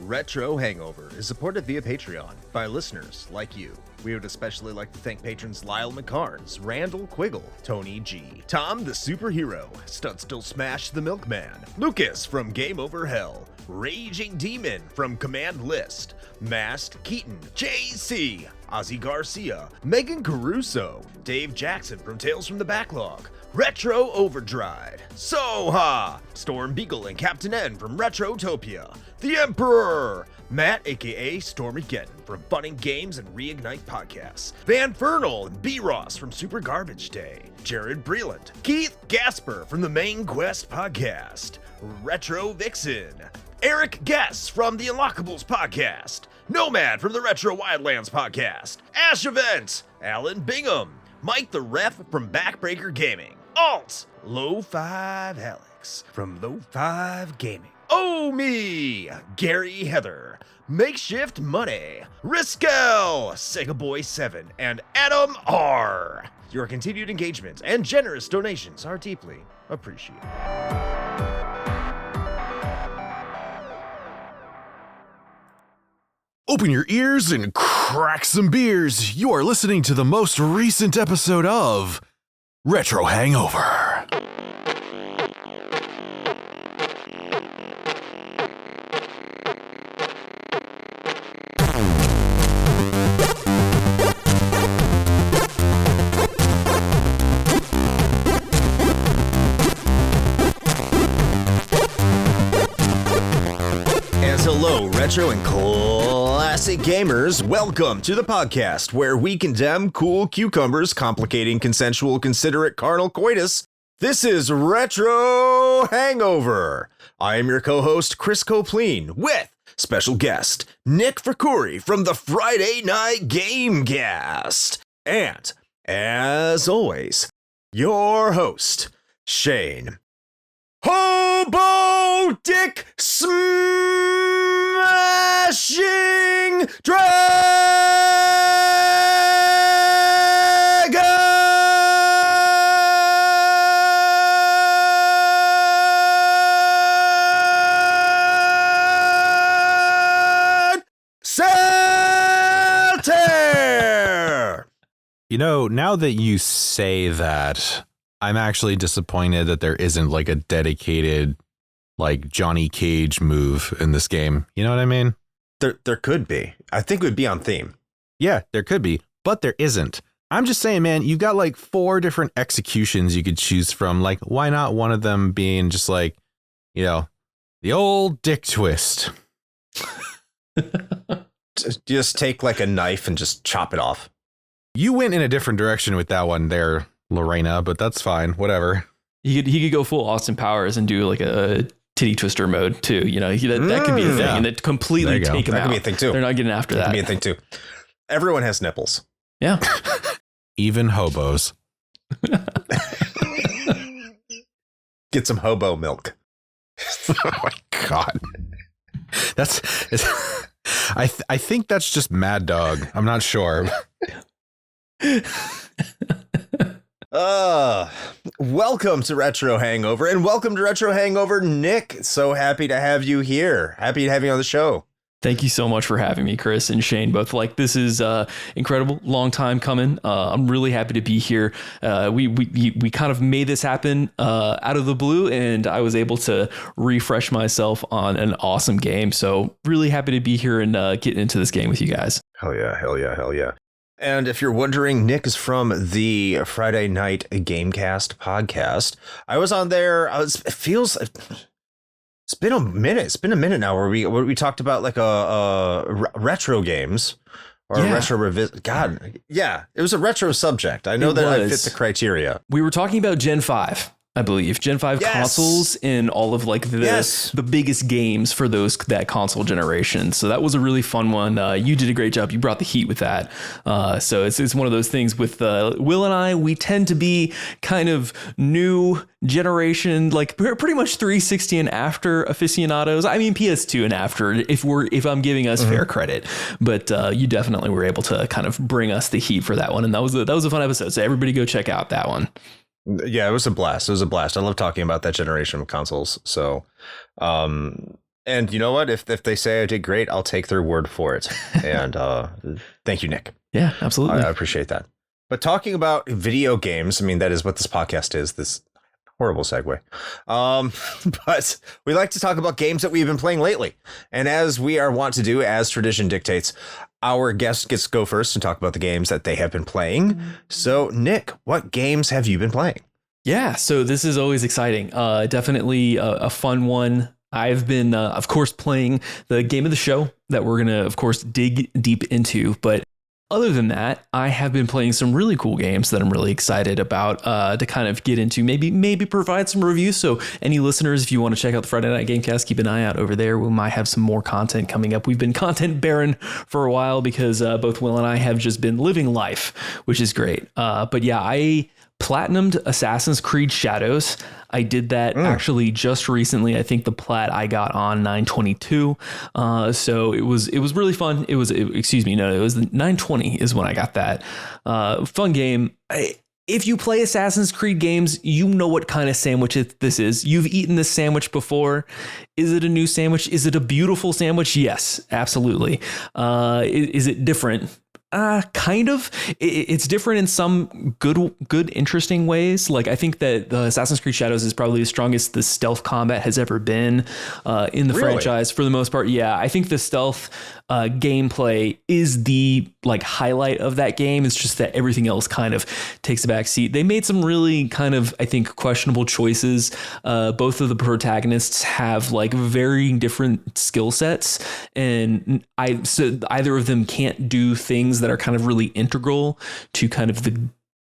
Retro Hangover is supported via Patreon by listeners like you. We would especially like to thank patrons Lyle McCarns, Randall Quiggle, Tony G, Tom the Superhero, Studstill Smash the Milkman, Lucas from Game Over Hell, Raging Demon from Command List, Mast Keaton, JC, Ozzy Garcia, Megan Caruso, Dave Jackson from Tales from the Backlog, Retro Overdrive, Soha, Storm Beagle and Captain N from Retrotopia, The Emperor, Matt aka Stormageddon from Funning Games and Reignite Podcasts, Van Fernal and B. Ross from Super Garbage Day, Jared Breland, Keith Gasper from the Main Quest Podcast, Retro Vixen, Eric Guess from the Unlockables Podcast, Nomad from the Retro Wildlands Podcast, Ash Event, Alan Bingham, Mike the Ref from Backbreaker Gaming, Alt, Low 5 Alex from Low 5 Gaming, Oh Me, Gary Heather, Makeshift Money, Riskel, Sega Boy 7, and Adam R. Your continued engagement and generous donations are deeply appreciated. Open your ears and crack some beers. You are listening to the most recent episode of Retro Hangover. Hello, retro and classic gamers. Welcome to the podcast where we condemn cool cucumbers complicating consensual, considerate carnal coitus. This is Retro Hangover. I am your co-host, Chris Copleen, with special guest Nick Fakhoury from the Friday Night Gamecast. And, as always, your host, Shane Hobo Dick Smashing Dragon Saltaire! You know, now that you say that, I'm actually disappointed that there isn't like a dedicated like Johnny Cage move in this game. You know what I mean? There could be. I think it would be on theme. Yeah, there could be, but there isn't. I'm just saying, man, you've got like 4 different executions you could choose from. Like, why not one of them being just like, you know, the old dick twist? Just take like a knife and just chop it off. You went in a different direction with that one there, Lorena, but that's fine. Whatever. He could go full Austin Powers and do like a titty twister mode too. You know, that could be a thing, yeah. and that completely take him out. That could be a thing too. They're not getting after that. That could be a thing too. Everyone has nipples. Yeah. Even hobos. Get some hobo milk. Oh my God. I think that's just Mad Dog. I'm not sure. Welcome to Retro Hangover, and welcome to Retro Hangover, Nick. So happy to have you here. Happy to have you on the show. Thank you so much for having me, Chris and Shane. Both this is incredible, long time coming. I'm really happy to be here. We kind of made this happen out of the blue, and I was able to refresh myself on an awesome game. So really happy to be here and get into this game with you guys. Hell yeah, hell yeah, hell yeah. And if you're wondering, Nick is from the Friday Night Gamecast podcast. I was on there. It's been a minute. It's been a minute now where we talked about like retro games or retro revisit. God, yeah, it was a retro subject. I know that I fit the criteria. We were talking about Gen 5. I believe Gen 5 consoles in all of like the biggest games for that console generation. So that was a really fun one. You did a great job. You brought the heat with that. So it's one of those things with Will and I, we tend to be kind of new generation, like pretty much 360 and after aficionados. I mean, PS2 and after, if I'm giving us fair credit, but you definitely were able to kind of bring us the heat for that one. And that was a fun episode. So everybody go check out that one. Yeah, it was a blast. I love talking about that generation of consoles. So, And you know what? If they say I did great, I'll take their word for it. And thank you, Nick. Yeah, absolutely. I appreciate that. But talking about video games, I mean, that is what this podcast is. This horrible segue. But we like to talk about games that we've been playing lately. And as we are wont to do, as tradition dictates, our guest gets to go first and talk about the games that they have been playing. So, Nick, what games have you been playing? Yeah, so this is always exciting. Definitely a fun one. I've been, of course, playing the game of the show that we're going to, of course, dig deep into. But other than that, I have been playing some really cool games that I'm really excited about to kind of get into, maybe provide some reviews. So any listeners, if you want to check out the Friday Night Gamecast, keep an eye out over there. We might have some more content coming up. We've been content barren for a while because both Will and I have just been living life, which is great. But yeah, I platinumed Assassin's Creed Shadows. I did that actually just recently. I think the plat I got on 922. So it was really fun. It was the 920 is when I got that. Fun game. If you play Assassin's Creed games, you know what kind of sandwich this is. You've eaten this sandwich before. Is it a new sandwich? Is it a beautiful sandwich? Yes, absolutely. Is it different? Kind of. It's different in some good, interesting ways. Like I think that the Assassin's Creed Shadows is probably the strongest the stealth combat has ever been in the franchise for the most part. Yeah, I think the stealth gameplay is the like highlight of that game. It's just that everything else kind of takes a back seat. They made some really kind of, I think, questionable choices. Both of the protagonists have like very different skill sets, and so either of them can't do things that are kind of really integral to kind of the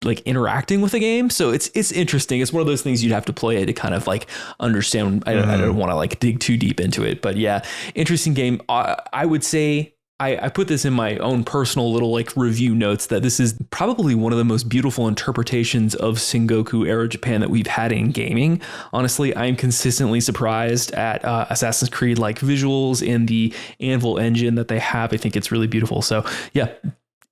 like interacting with the game. So it's interesting. It's one of those things you'd have to play to kind of like understand. I don't want to like dig too deep into it, but yeah, interesting game. I would say I put this in my own personal little like review notes that this is probably one of the most beautiful interpretations of Sengoku era Japan that we've had in gaming. Honestly, I'm consistently surprised at Assassin's Creed like visuals and the Anvil engine that they have. I think it's really beautiful. So yeah,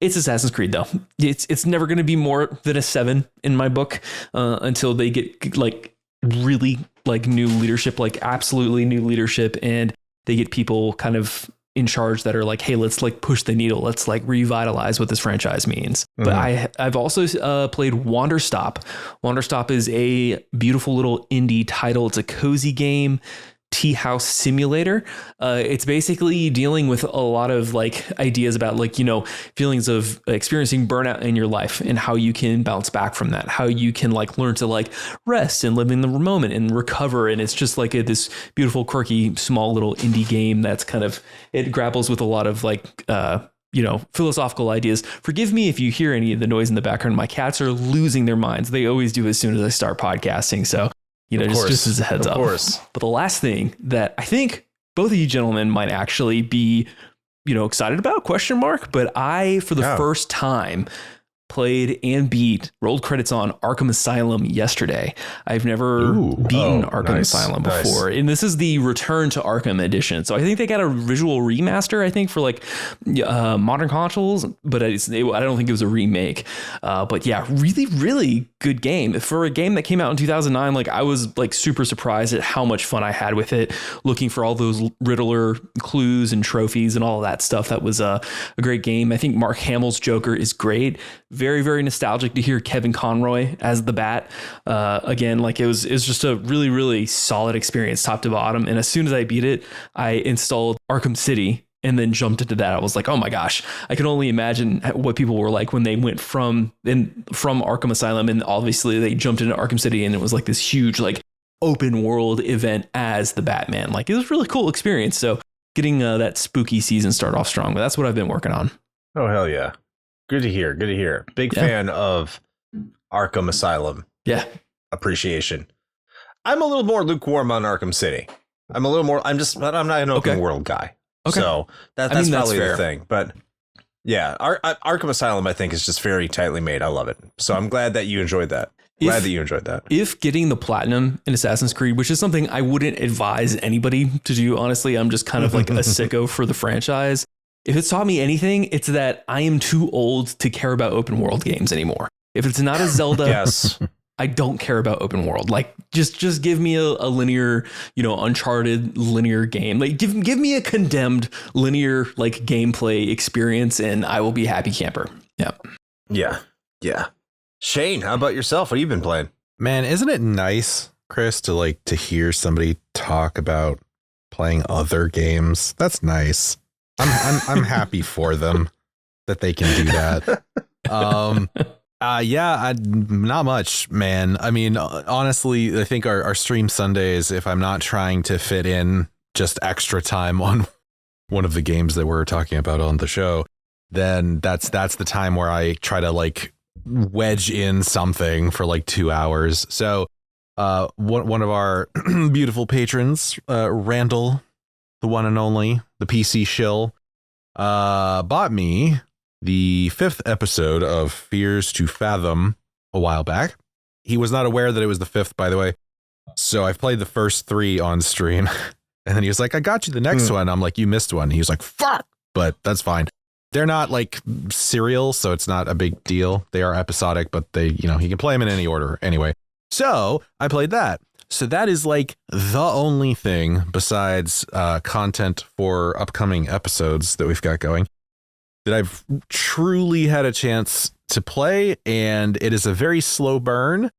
it's Assassin's Creed though. It's never going to be more than a 7 in my book until they get like really like new leadership, like absolutely new leadership, and they get people kind of in charge that are like, hey, let's like push the needle. Let's like revitalize what this franchise means. But I've also played Wanderstop. Wanderstop is a beautiful little indie title. It's a cozy game. Tea house simulator. It's basically dealing with a lot of like ideas about like, you know, feelings of experiencing burnout in your life and how you can bounce back from that, how you can like learn to like rest and live in the moment and recover. And it's just like this beautiful, quirky, small little indie game that's kind of, it grapples with a lot of like, you know, philosophical ideas. Forgive me if you hear any of the noise in the background. My cats are losing their minds. They always do as soon as I start podcasting. So you know, just as a heads up. But the last thing that I think both of you gentlemen might actually be, you know, excited about, question mark. But I, for the first time, played and beat, rolled credits on Arkham Asylum yesterday. I've never beaten Arkham Asylum before. And this is the Return to Arkham edition. So I think they got a visual remaster, I think, for like modern consoles, but I don't think it was a remake. But yeah, really, really good game. For a game that came out in 2009, like I was like super surprised at how much fun I had with it, looking for all those Riddler clues and trophies and all of that stuff. That was a great game. I think Mark Hamill's Joker is great. Very, very nostalgic to hear Kevin Conroy as the Bat. Again, like it was just a really, really solid experience top to bottom. And as soon as I beat it, I installed Arkham City and then jumped into that. I was like, oh my gosh, I can only imagine what people were like when they went from Arkham Asylum, and obviously they jumped into Arkham City, and it was like this huge like open world event as the Batman. Like it was a really cool experience. So getting that spooky season start off strong, but that's what I've been working on. Oh, hell yeah. Good to hear. Good to hear. Big fan of Arkham Asylum. Yeah. Appreciation. I'm a little more lukewarm on Arkham City. I'm not an open world guy. Okay. So that's probably the thing. But yeah, Arkham Asylum, I think, is just very tightly made. I love it. So I'm glad that you enjoyed that. If getting the platinum in Assassin's Creed, which is something I wouldn't advise anybody to do, honestly, I'm just kind of like a sicko for the franchise. If it's taught me anything, it's that I am too old to care about open world games anymore. If it's not a Zelda, I don't care about open world. Like just give me a linear, Uncharted linear game. Like give me a Condemned linear like gameplay experience, and I will be happy camper. Yeah. Yeah. Shane, how about yourself? What have you been playing? Man, isn't it nice, Chris, to hear somebody talk about playing other games? That's nice. I'm happy for them that they can do that. Not much, man. I mean, honestly, I think our stream Sundays, if I'm not trying to fit in just extra time on one of the games that we're talking about on the show, then that's the time where I try to wedge in something for 2 hours. So one of our beautiful patrons, Randall, the one and only, the PC shill, bought me the 5th episode of Fears to Fathom a while back. He was not aware that it was the 5th, by the way. So I've played the first 3 on stream. And then he was like, I got you the next one. I'm like, you missed one. He was like, fuck, but that's fine. They're not serial, so it's not a big deal. They are episodic, but he can play them in any order anyway. So I played that. So that is the only thing besides content for upcoming episodes that we've got going that I've truly had a chance to play. And it is a very slow burn,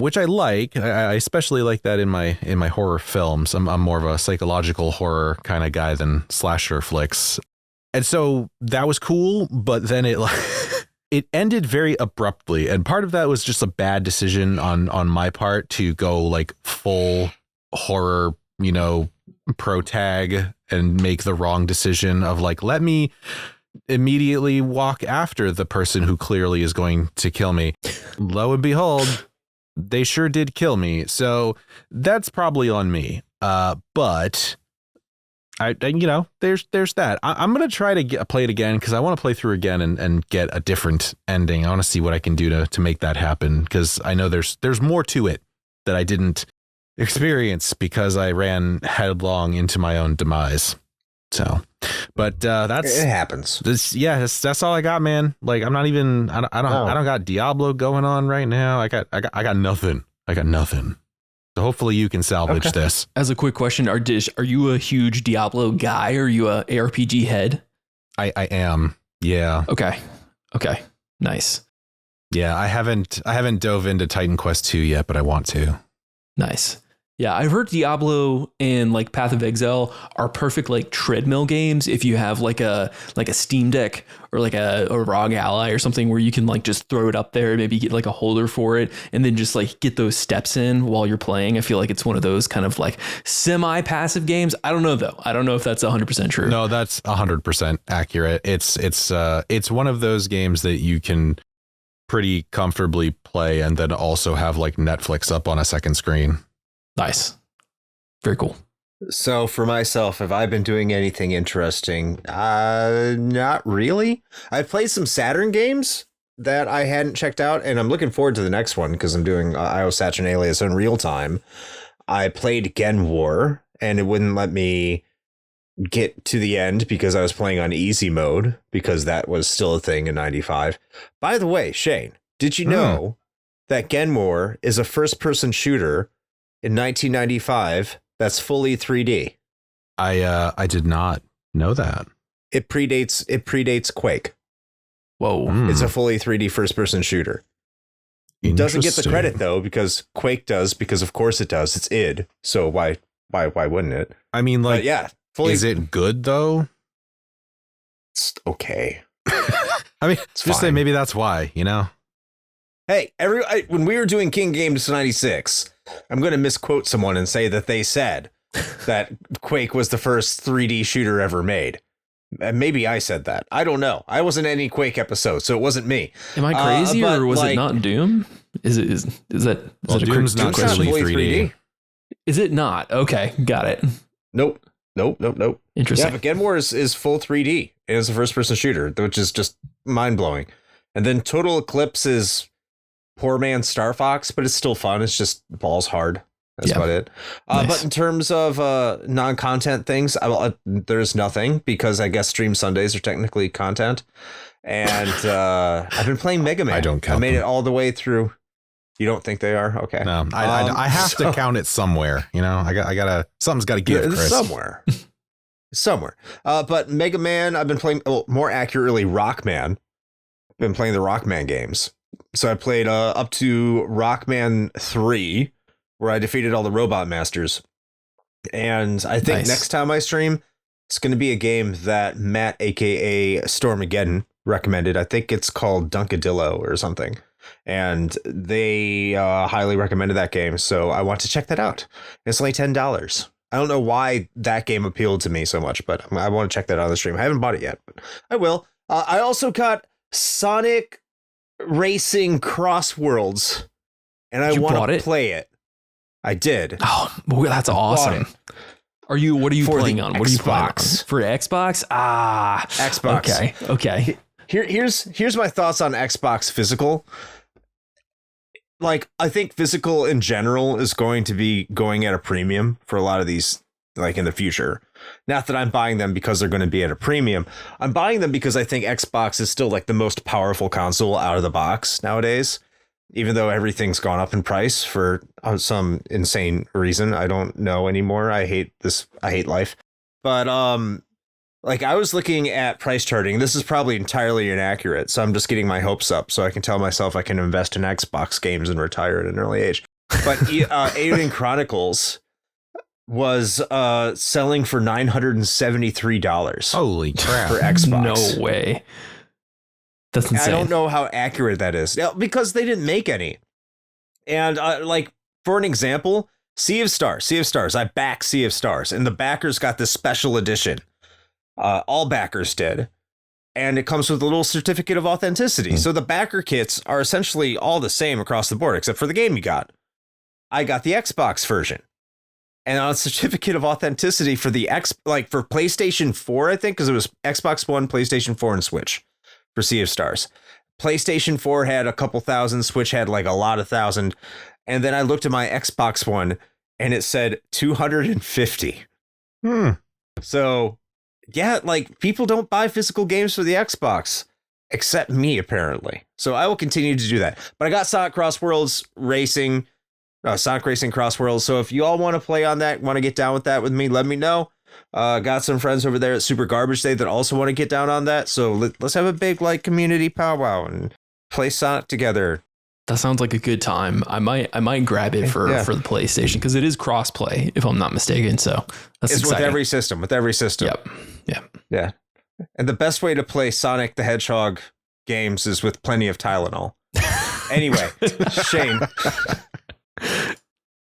which I like. I especially like that in my horror films. I'm more of a psychological horror kind of guy than slasher flicks. And so that was cool, but then it ended very abruptly. And part of that was just a bad decision on my part to go full horror, pro tag and make the wrong decision of let me immediately walk after the person who clearly is going to kill me. Lo and behold, they sure did kill me. So that's probably on me. But there's that. I'm going to try to play it again because I want to play through again and get a different ending. I want to see what I can do to make that happen, because I know there's more to it that I didn't experience because I ran headlong into my own demise. So, but that's it happens. That's all I got, man. I'm not even. I don't got Diablo going on right now. I got nothing. I got nothing. So hopefully you can salvage this. As a quick question, are you a huge Diablo guy? Or are you a ARPG head? I am. Yeah. Okay. Nice. Yeah, I haven't dove into Titan Quest 2 yet, but I want to. Nice. Yeah, I've heard Diablo and Path of Exile are perfect treadmill games if you have a Steam Deck or a ROG Ally or something where you can just throw it up there, maybe get a holder for it, and then just get those steps in while you're playing. I feel like it's one of those kind of semi-passive games. I don't know though. I don't know if that's 100% true. No, that's 100% accurate. It's one of those games that you can pretty comfortably play and then also have Netflix up on a second screen. Nice. Very cool. So for myself, have I been doing anything interesting? Not really. I've played some Saturn games that I hadn't checked out, and I'm looking forward to the next one because I'm doing IO Saturnalia in real time. I played Gen War, and it wouldn't let me get to the end because I was playing on easy mode because that was still a thing in 95. By the way, Shane, did you know that Gen War is a first-person shooter in 1995 that's fully 3D? I did not know that. It predates Quake. Whoa. It's a fully 3D first person shooter. It doesn't get the credit though, because Quake does, because of course it does. It's id. So why wouldn't it? I mean, fully, is it good though? It's okay. I mean, it's just say maybe that's why, Hey, when we were doing King Games 96, I'm going to misquote someone and say that they said that Quake was the first 3D shooter ever made. Maybe I said that. I don't know. I wasn't in any Quake episode, so it wasn't me. Am I crazy, or was it not Doom? Is that Doom's not fully 3D? Is it not? Okay, got it. Nope. Interesting. Yeah, but Gen War is full 3D. It is a first-person shooter, which is just mind-blowing. And then Total Eclipse is poor man's Star Fox, but it's still fun. It's just balls hard. That's about it. Nice. But in terms of non-content things, there's nothing, because I guess Stream Sundays are technically content. And I've been playing Mega Man. I don't count. I made it all the way through. You don't think they are? Okay. No, I have to count it somewhere. You know, I gotta something's got to give. Chris. Somewhere. But Mega Man, I've been playing. Well, more accurately, Rockman. I've been playing the Rockman games. So I played up to Rockman 3, where I defeated all the Robot Masters. And I think next time I stream, it's going to be a game that Matt, aka Stormageddon, recommended. I think it's called Dunkadillo or something. And they highly recommended that game. So I want to check that out. It's only $10. I don't know why that game appealed to me so much, but I want to check that out on the stream. I haven't bought it yet, but I will. I also got Sonic Racing Crossworlds, and I want to play it. I did. Oh, that's awesome. What are you playing on? What are you playing on? For Xbox? Xbox. Okay. Here's my thoughts on Xbox physical. Like, I think physical in general is going to be going at a premium for a lot of these, like, in the future. Not that I'm buying them because they're going to be at a premium. I'm buying them because I think Xbox is still like the most powerful console out of the box nowadays, even though everything's gone up in price for some insane reason. I don't know anymore. I hate life. But like, I was looking at price charting. This is probably entirely inaccurate, so I'm just getting my hopes up so I can tell myself I can invest in Xbox games and retire at an early age. But Alien Chronicles was selling for $973. Holy crap. For Xbox. No way. That's insane. I don't know how accurate that is. Because they didn't make any. And like, for an example, Sea of Stars. I back Sea of Stars, and the backers got this special edition. All backers did. And it comes with a little certificate of authenticity. So the backer kits are essentially all the same across the board, except for the game you got. I got the Xbox version. And on a certificate of authenticity for the for PlayStation 4, I think, because it was Xbox One, PlayStation 4, and Switch for Sea of Stars. PlayStation 4 had a couple thousand, Switch had like a lot of thousand. And then I looked at my Xbox One and it said 250. So, yeah, like, people don't buy physical games for the Xbox, except me, apparently. So I will continue to do that. But I got Sonic Racing Crossworlds. So if you all want to play on that, want to get down with that with me, let me know. Got some friends over there at Super Garbage Day that also want to get down on that. So let's have a big, like, community powwow and play Sonic together. That sounds like a good time. I might grab it for the PlayStation, because it is cross-play, if I'm not mistaken. So that's exciting. With every system. Yep. Yeah. And the best way to play Sonic the Hedgehog games is with plenty of Tylenol. Anyway, Shane.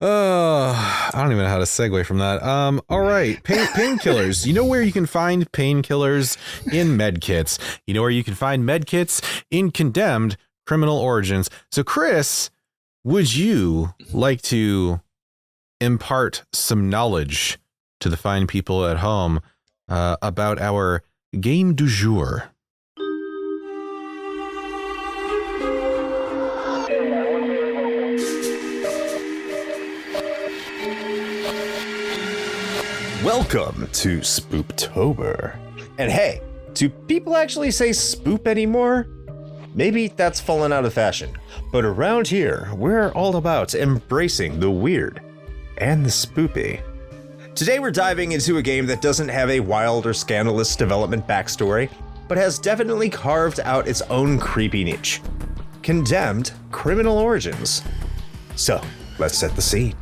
I don't even know how to segue from that. All right. Painkillers. You know where you can find painkillers? In medkits. You know where you can find medkits? In Condemned Criminal Origins. So, Chris, would you like to impart some knowledge to the fine people at home about our game du jour? Welcome to Spooptober. And hey, do people actually say spoop anymore? Maybe that's fallen out of fashion, but around here, we're all about embracing the weird and the spoopy. Today we're diving into a game that doesn't have a wild or scandalous development backstory, but has definitely carved out its own creepy niche. Condemned Criminal Origins. So, let's set the scene.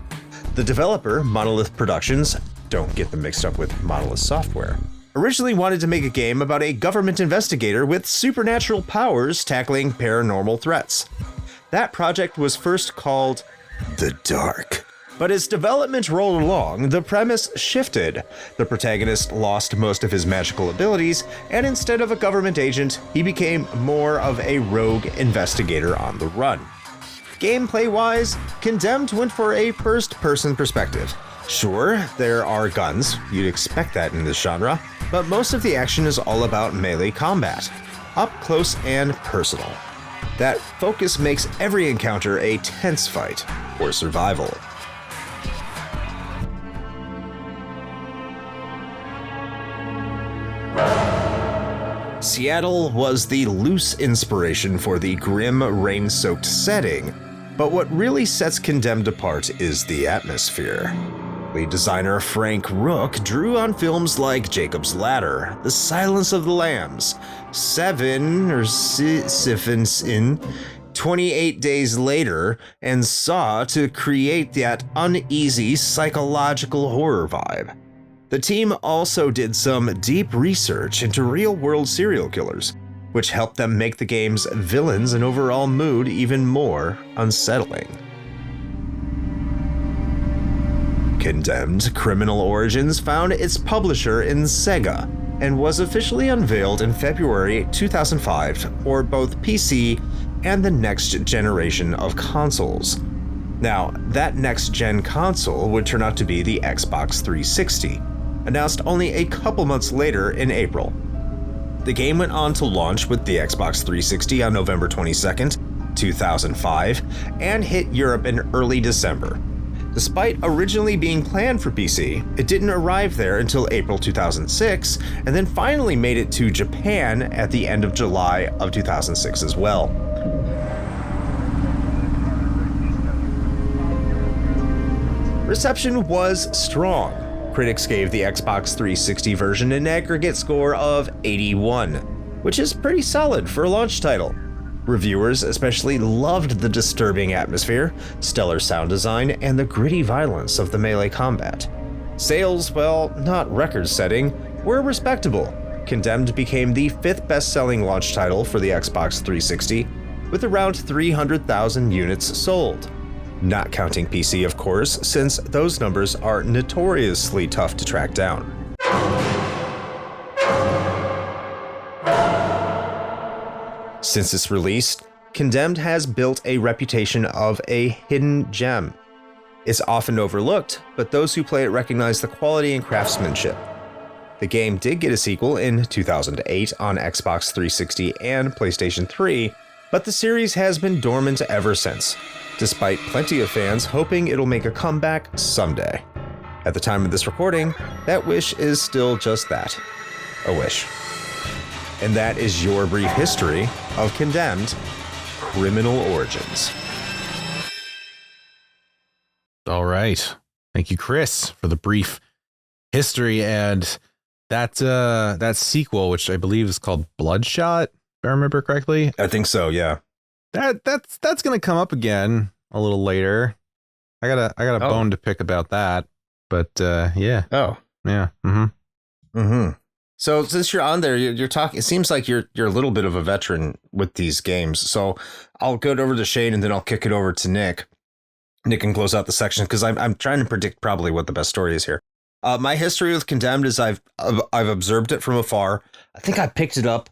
The developer, Monolith Productions, don't get them mixed up with Monolith Software, originally wanted to make a game about a government investigator with supernatural powers tackling paranormal threats. That project was first called The Dark. But as development rolled along, the premise shifted. The protagonist lost most of his magical abilities, and instead of a government agent, he became more of a rogue investigator on the run. Gameplay-wise, Condemned went for a first-person perspective. Sure, there are guns, you'd expect that in this genre, but most of the action is all about melee combat, up close and personal. That focus makes every encounter a tense fight for survival. Seattle was the loose inspiration for the grim, rain-soaked setting, But what really sets Condemned apart is the atmosphere. Lead designer Frank Rook drew on films like Jacob's Ladder, The Silence of the Lambs, Siphons in 28 Days Later, and Saw to create that uneasy psychological horror vibe. The team also did some deep research into real-world serial killers, which helped them make the game's villains and overall mood even more unsettling. Condemned: Criminal Origins found its publisher in Sega and was officially unveiled in February 2005 for both PC and the next generation of consoles. Now, that next-gen console would turn out to be the Xbox 360, announced only a couple months later in April. The game went on to launch with the Xbox 360 on November 22nd, 2005, and hit Europe in early December. Despite originally being planned for PC, it didn't arrive there until April 2006, and then finally made it to Japan at the end of July of 2006 as well. Reception was strong. Critics gave the Xbox 360 version an aggregate score of 81, which is pretty solid for a launch title. Reviewers especially loved the disturbing atmosphere, stellar sound design, and the gritty violence of the melee combat. Sales, well, not record-setting, were respectable. Condemned became the 5th best-selling launch title for the Xbox 360, with around 300,000 units sold. Not counting PC, of course, since those numbers are notoriously tough to track down. Since its release, Condemned has built a reputation of a hidden gem. It's often overlooked, but those who play it recognize the quality and craftsmanship. The game did get a sequel in 2008 on Xbox 360 and PlayStation 3, but the series has been dormant ever since, despite plenty of fans hoping it'll make a comeback someday. At the time of this recording, that wish is still just that, a wish. And that is your brief history of Condemned: Criminal Origins. All right. Thank you, Chris, for the brief history. And that sequel, which I believe is called Bloodshot, if I remember correctly. I think so, yeah. That's gonna come up again a little later. I got a bone to pick about that. But yeah. Oh. Yeah. Mm-hmm. Mm-hmm. So since you're on there, you're talking. It seems like you're a little bit of a veteran with these games. So I'll go over to Shane and then I'll kick it over to Nick. Nick can close out the section because I'm trying to predict probably what the best story is here. My history with Condemned is I've observed it from afar. I think I picked it up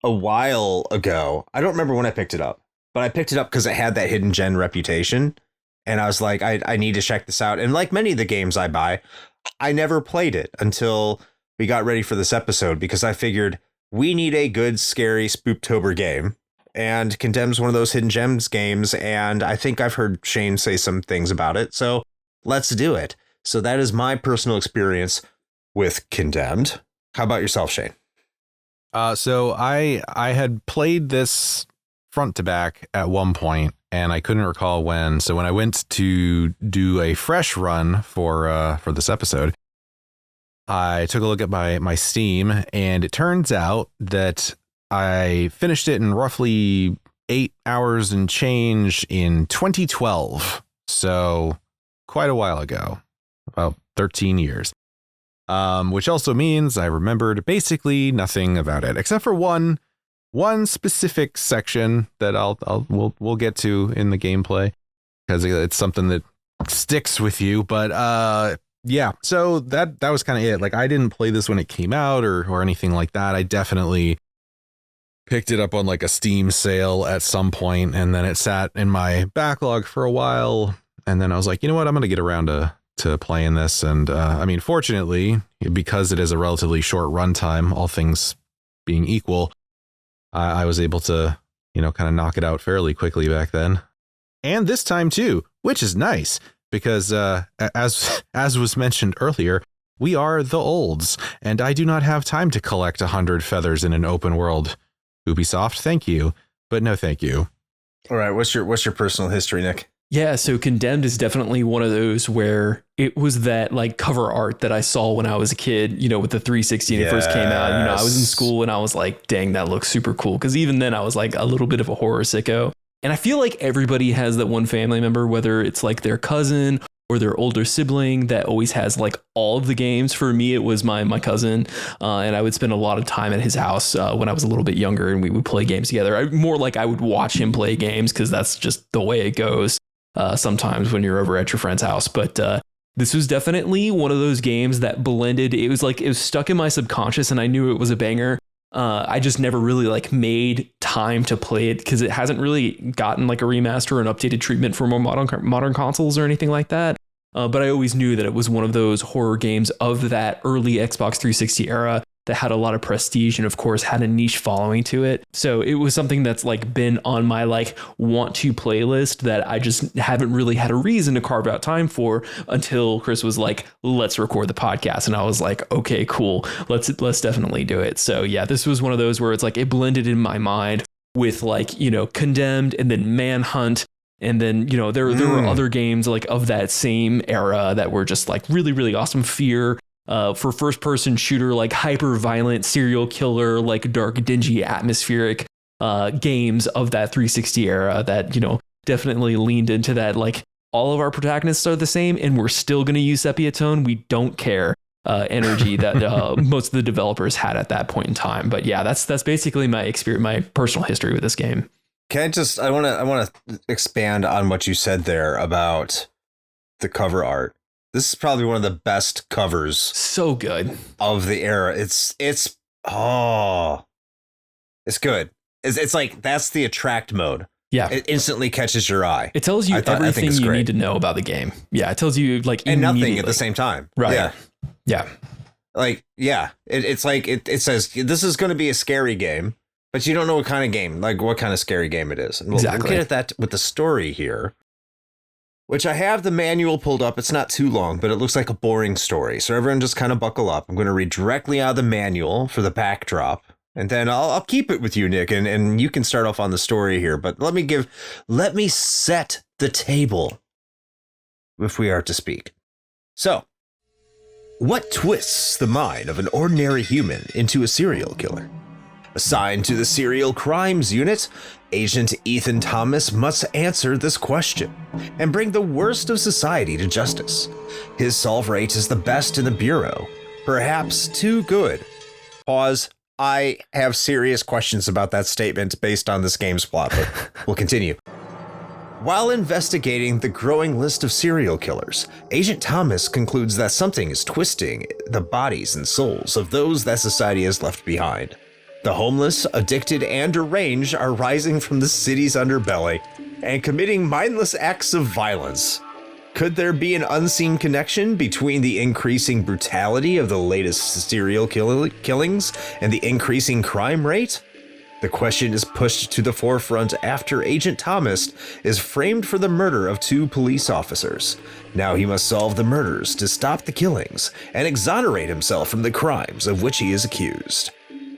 a while ago. I don't remember when I picked it up, but I picked it up because it had that hidden gen reputation, and I was like, I need to check this out. And like many of the games I buy, I never played it until we got ready for this episode because I figured we need a good, scary Spooptober game. And Condemned's one of those hidden gems games, and I think I've heard Shane say some things about it, so let's do it. So that is my personal experience with Condemned. How about yourself, Shane? So I had played this front to back at one point, and I couldn't recall when. So when I went to do a fresh run for this episode, I took a look at my Steam, and it turns out that I finished it in roughly 8 hours and change in 2012. So quite a while ago, about 13 years. Which also means I remembered basically nothing about it, except for one specific section that we'll get to in the gameplay, because it's something that sticks with you. But yeah, so that was kind of it. Like, I didn't play this when it came out or anything like that. I definitely picked it up on like a Steam sale at some point, and then it sat in my backlog for a while. And then I was like, you know what, I'm going to get around to playing this. And I mean, fortunately, because it is a relatively short runtime, all things being equal, I was able to, kind of knock it out fairly quickly back then. And this time too, which is nice because as was mentioned earlier, we are the olds, and I do not have time to collect 100 feathers in an open world. Ubisoft, thank you, but no thank you. All right. What's your personal history, Nick? Yeah, so Condemned is definitely one of those where it was that like cover art that I saw when I was a kid, you know, with the 360 when it first came out. You know, I was in school and I was like, dang, that looks super cool. Because even then I was like a little bit of a horror sicko. And I feel like everybody has that one family member, whether it's like their cousin or their older sibling that always has like all of the games. For me, it was my cousin, and I would spend a lot of time at his house when I was a little bit younger, and we would play games together. More like I would watch him play games because that's just the way it goes sometimes when you're over at your friend's house. But this was definitely one of those games that blended. It was stuck in my subconscious, and I knew it was a banger. I just never really like made time to play it because it hasn't really gotten like a remaster or an updated treatment for more modern consoles or anything like that. But I always knew that it was one of those horror games of that early Xbox 360 era that had a lot of prestige and of course had a niche following to it. So it was something that's like been on my like want to playlist that I just haven't really had a reason to carve out time for until Chris was like, let's record the podcast. And I was like, okay, cool. Let's definitely do it. So yeah, this was one of those where it's like it blended in my mind with like, you know, Condemned and then Manhunt. And then, you know, there were other games like of that same era that were just like really, really awesome. Fear. For first person shooter, like hyper violent serial killer, like dark, dingy, atmospheric games of that 360 era that, you know, definitely leaned into that. Like all of our protagonists are the same and we're still going to use sepia tone. We don't care energy that most of the developers had at that point in time. But yeah, that's basically my experience, my personal history with this game. I want to expand on what you said there about the cover art. This is probably one of the best covers. So good. Of the era. It's good. It's like, that's the attract mode. Yeah. It instantly catches your eye. It tells you everything you need to know about the game. Yeah. It tells you like, and nothing at the same time. Right. Yeah. Yeah. Like, yeah. It's like, it says this is going to be a scary game, but you don't know what kind of game, like what kind of scary game it is. And we'll get at that with the story here. Which I have the manual pulled up. It's not too long, but it looks like a boring story. So everyone just kind of buckle up. I'm going to read directly out of the manual for the backdrop. And then I'll keep it with you, Nick, and you can start off on the story here. But let me set the table, if we are to speak. So, what twists the mind of an ordinary human into a serial killer? Assigned to the Serial Crimes Unit, Agent Ethan Thomas must answer this question and bring the worst of society to justice. His solve rate is the best in the Bureau, perhaps too good. Pause. I have serious questions about that statement based on this game's plot, but we'll continue. While investigating the growing list of serial killers, Agent Thomas concludes that something is twisting the bodies and souls of those that society has left behind. The homeless, addicted, and deranged are rising from the city's underbelly and committing mindless acts of violence. Could there be an unseen connection between the increasing brutality of the latest serial killings and the increasing crime rate? The question is pushed to the forefront after Agent Thomas is framed for the murder of 2 police officers. Now he must solve the murders to stop the killings and exonerate himself from the crimes of which he is accused.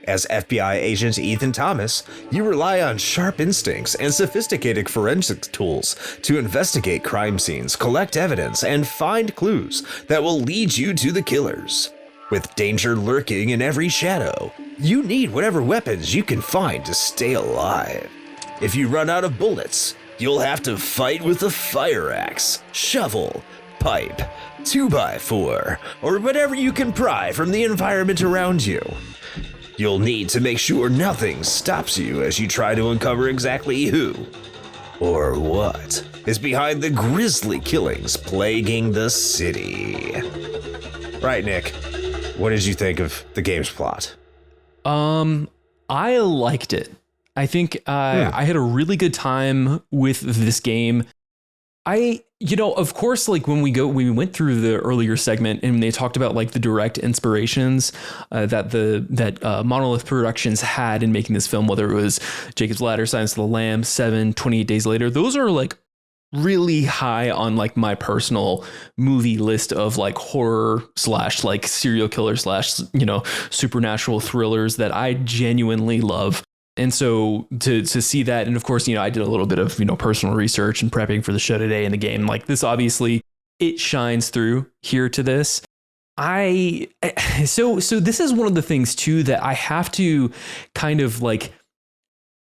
As FBI agent Ethan Thomas, you rely on sharp instincts and sophisticated forensic tools to investigate crime scenes, collect evidence, and find clues that will lead you to the killers. With danger lurking in every shadow, you need whatever weapons you can find to stay alive. If you run out of bullets, you'll have to fight with a fire axe, shovel, pipe, 2x4, or whatever you can pry from the environment around you. You'll need to make sure nothing stops you as you try to uncover exactly who or what is behind the grisly killings plaguing the city. Right, Nick, what did you think of the game's plot? I liked it. I think I had a really good time with this game. Of course, like when we went through the earlier segment and they talked about like the direct inspirations that Monolith Productions had in making this film, whether it was Jacob's Ladder, Silence of the Lambs, 7, 28 Days Later, those are like really high on like my personal movie list of like horror / like serial killer / supernatural thrillers that I genuinely love. And so to see that, and of course, I did a little bit of, personal research and prepping for the show today in the game. Like this, obviously, it shines through here to this. So this is one of the things too that I have to kind of like.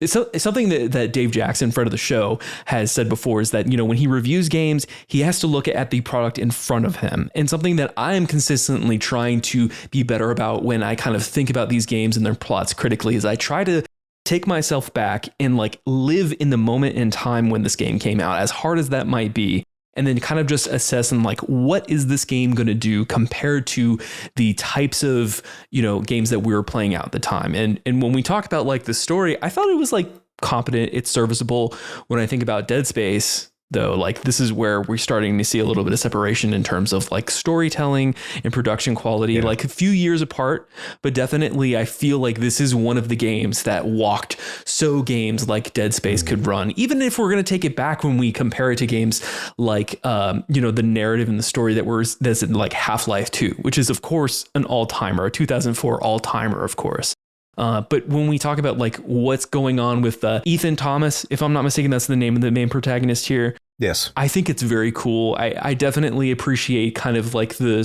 It's something that Dave Jackson, friend of the show, has said before is that, when he reviews games, he has to look at the product in front of him. And something that I am consistently trying to be better about when I kind of think about these games and their plots critically is I try to take myself back and like live in the moment in time when this game came out, as hard as that might be. And then kind of just assess and like, what is this game going to do compared to the types of, games that we were playing out at the time. And when we talk about like the story, I thought it was like competent. It's serviceable. When I think about Dead Space, though, like this is where we're starting to see a little bit of separation in terms of like storytelling and production quality, like a few years apart. But definitely, I feel like this is one of the games that walked so games like Dead Space could run. Even if we're going to take it back when we compare it to games like, the narrative and the story that's in like Half-Life 2, which is, of course, an all-timer, a 2004 all-timer, of course. But when we talk about like what's going on with Ethan Thomas, if I'm not mistaken, that's the name of the main protagonist here. Yes. I think it's very cool. I definitely appreciate kind of like the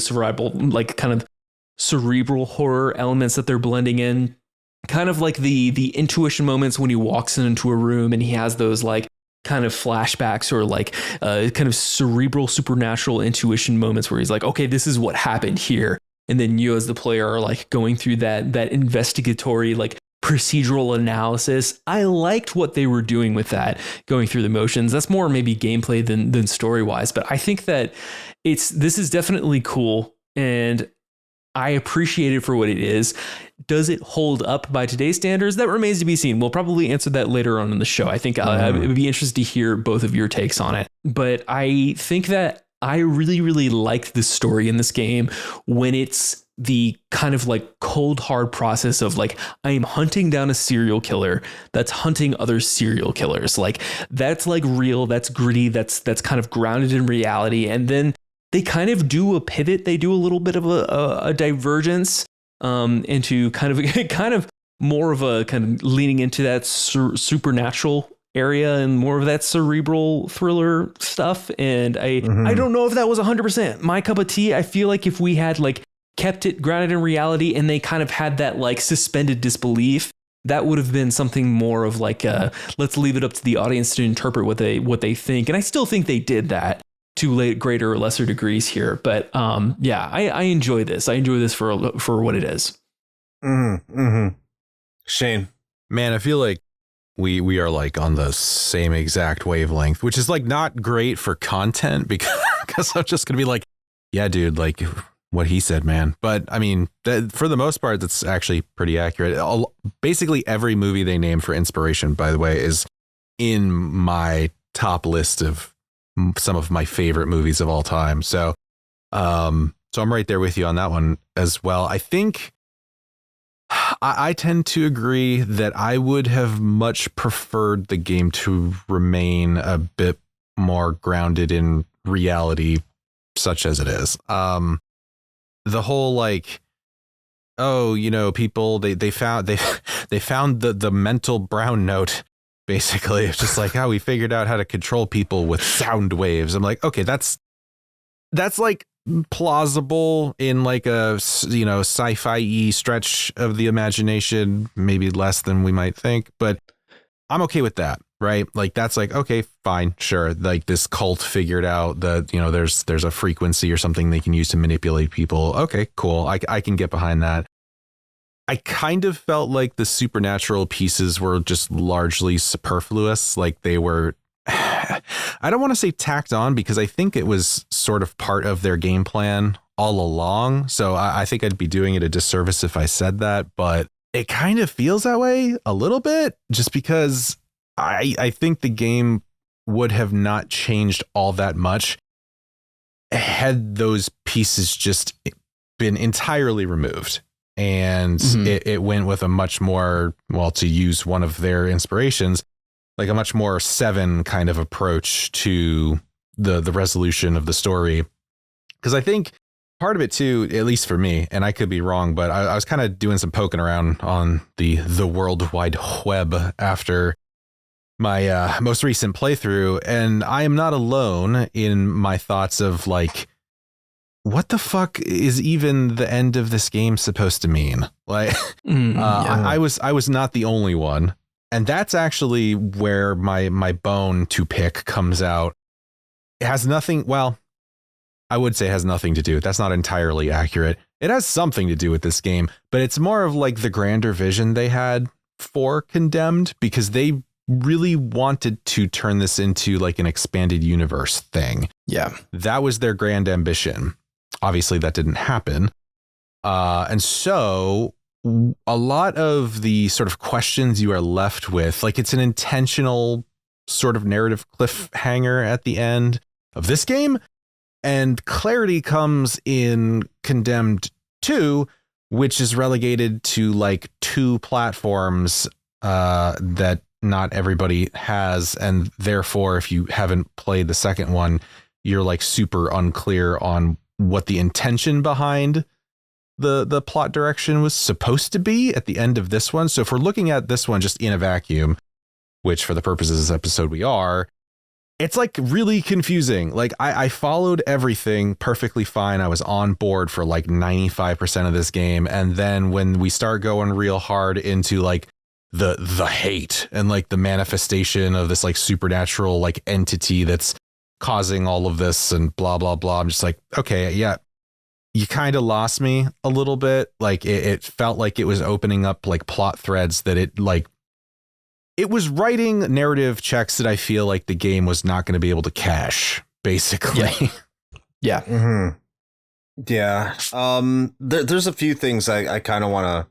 cerebral horror elements that they're blending in. Kind of like the intuition moments when he walks into a room and he has those like kind of flashbacks or like kind of cerebral supernatural intuition moments where he's like, okay, this is what happened here. And then you as the player are like going through that investigatory, like procedural analysis. I liked what they were doing with that, going through the motions. That's more maybe gameplay than story wise, but I think that this is definitely cool and I appreciate it for what it is. Does it hold up by today's standards? That remains to be seen. We'll probably answer that later on in the show. I think it would be interesting to hear both of your takes on it, but I think that I really, really liked the story in this game when it's the kind of like cold, hard process of like, I am hunting down a serial killer that's hunting other serial killers. Like that's like real, that's gritty, that's kind of grounded in reality. And then they kind of do a pivot. They do a little bit of a divergence into kind of more of a kind of leaning into that supernatural area and more of that cerebral thriller stuff. And I don't know if that was 100% my cup of tea. I feel like if we had like kept it grounded in reality and they kind of had that like suspended disbelief, that would have been something more of like let's leave it up to the audience to interpret what they think. And I still think they did that to greater or lesser degrees here. But I enjoy this. I enjoy this for what it is. Shane. Man, I feel like we are like on the same exact wavelength, which is like not great for content because I'm just going to be like, yeah, dude, like what he said, man. But I mean, for the most part, that's actually pretty accurate. Basically every movie they name for inspiration, by the way, is in my top list of some of my favorite movies of all time. So I'm right there with you on that one as well. I think I tend to agree that I would have much preferred the game to remain a bit more grounded in reality, such as it is. The whole like, people they found the mental brown note. Basically, it's just like how we figured out how to control people with sound waves. I'm like, okay, that's like plausible in like a sci-fi stretch of the imagination, maybe less than we might think, but I'm okay with that, right? Like that's like, okay, fine, sure. Like this cult figured out that there's a frequency or something they can use to manipulate people. Okay, cool. I can get behind that. I kind of felt like the supernatural pieces were just largely superfluous. Like they were, I don't want to say tacked on because I think it was sort of part of their game plan all along. So I think I'd be doing it a disservice if I said that, but it kind of feels that way a little bit just because I think the game would have not changed all that much had those pieces just been entirely removed. And it went with a much more, well, to use one of their inspirations, like a much more Seven kind of approach to the resolution of the story. Because I think part of it too, at least for me, and I could be wrong, but I was kind of doing some poking around on the World Wide Web after my most recent playthrough, and I am not alone in my thoughts of like, what the fuck is even the end of this game supposed to mean? Like, I was not the only one, and that's actually where my bone to pick comes out. It has nothing. Well, I would say it has nothing to do. That's not entirely accurate. It has something to do with this game, but it's more of like the grander vision they had for Condemned, because they really wanted to turn this into like an expanded universe thing. Yeah. That was their grand ambition. Obviously that didn't happen. And so a lot of the sort of questions you are left with, like it's an intentional sort of narrative cliffhanger at the end of this game. And clarity comes in Condemned 2, which is relegated to like 2 platforms that not everybody has. And therefore, if you haven't played the second one, you're like super unclear on what the intention behind the plot direction was supposed to be at the end of this one. So if we're looking at this one just in a vacuum, which for the purposes of this episode we are, it's like really confusing. Like I followed everything perfectly fine. I was on board for like 95% of this game. And then when we start going real hard into like the hate and like the manifestation of this like supernatural like entity that's causing all of this and blah, blah, blah, I'm just like, okay, yeah, you kind of lost me a little bit. Like it felt like it was opening up like plot threads that it was writing narrative checks that I feel like the game was not going to be able to cash, basically. Yeah. Mm-hmm. Yeah. There's a few things I kind of want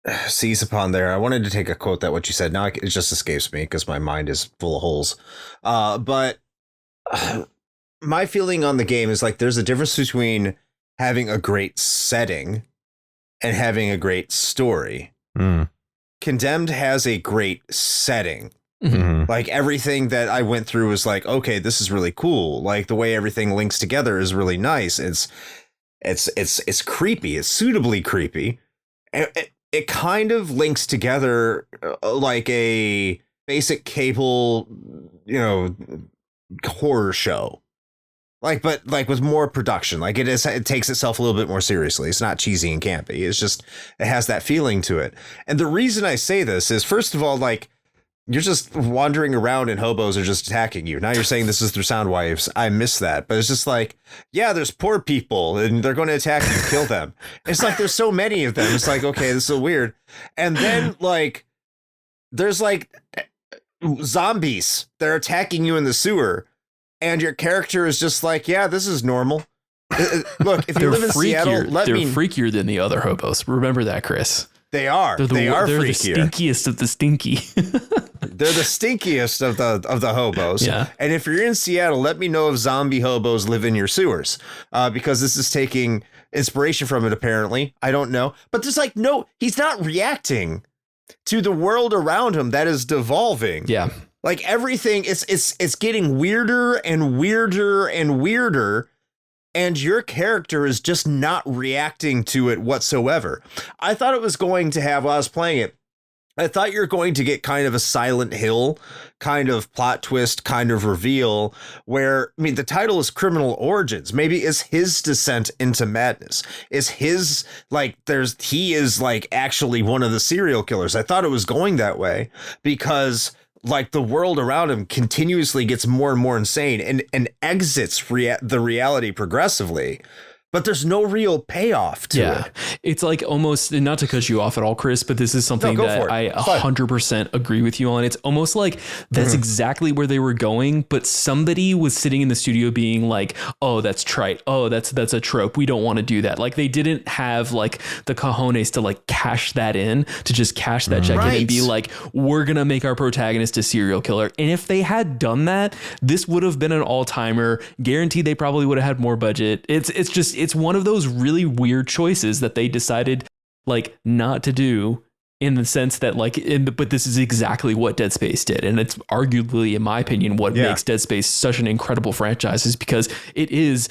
to seize upon there. I wanted to take a quote that what you said. Now it just escapes me because my mind is full of holes. But my feeling on the game is like there's a difference between having a great setting and having a great story. Condemned has a great setting. Mm-hmm. Like everything that I went through was like, okay, this is really cool. Like the way everything links together is really nice. It's creepy. It's suitably creepy. It kind of links together like a basic cable, horror show. But with more production, like it takes itself a little bit more seriously. It's not cheesy and campy. It's just, it has that feeling to it. And the reason I say this is, first of all, like you're just wandering around and hobos are just attacking you. Now you're saying this is through sound waves. I miss that. But it's just like, yeah, there's poor people and they're going to attack you, kill them. It's like, there's so many of them. It's like, okay, this is so weird. And then like, there's like zombies that are attacking you in the sewer. And your character is just like, yeah, this is normal. Look, if you live in Seattle, they're freakier than the other hobos. Remember that, Chris. They are. They're freakier. The stinkiest of the stinky. They're the stinkiest of the hobos. Yeah. And if you're in Seattle, let me know if zombie hobos live in your sewers, because this is taking inspiration from it. Apparently, I don't know, but there's like no, he's not reacting to the world around him that is devolving. Yeah. Like everything it's getting weirder and weirder and weirder, and your character is just not reacting to it whatsoever. I thought it was going to have, while I was playing it, I thought you're going to get kind of a Silent Hill kind of plot twist, kind of reveal where, I mean, the title is Criminal Origins. Maybe it's his descent into madness. Is his, like, he is like actually one of the serial killers. I thought it was going that way because like the world around him continuously gets more and more insane and exits the reality progressively. But there's no real payoff to it. It's like almost, not to cut you off at all, Chris, but this is something that I 100% agree with you on. It's almost like that's exactly where they were going, but somebody was sitting in the studio being like, oh, that's trite. Oh, that's a trope. We don't want to do that. Like they didn't have like the cojones to like cash that in, to just cash that check in and be like, we're going to make our protagonist a serial killer. And if they had done that, this would have been an all-timer. Guaranteed they probably would have had more budget. It's one of those really weird choices that they decided like not to do. in the sense that but this is exactly what Dead Space did. And it's arguably, in my opinion, what makes Dead Space such an incredible franchise is because it is,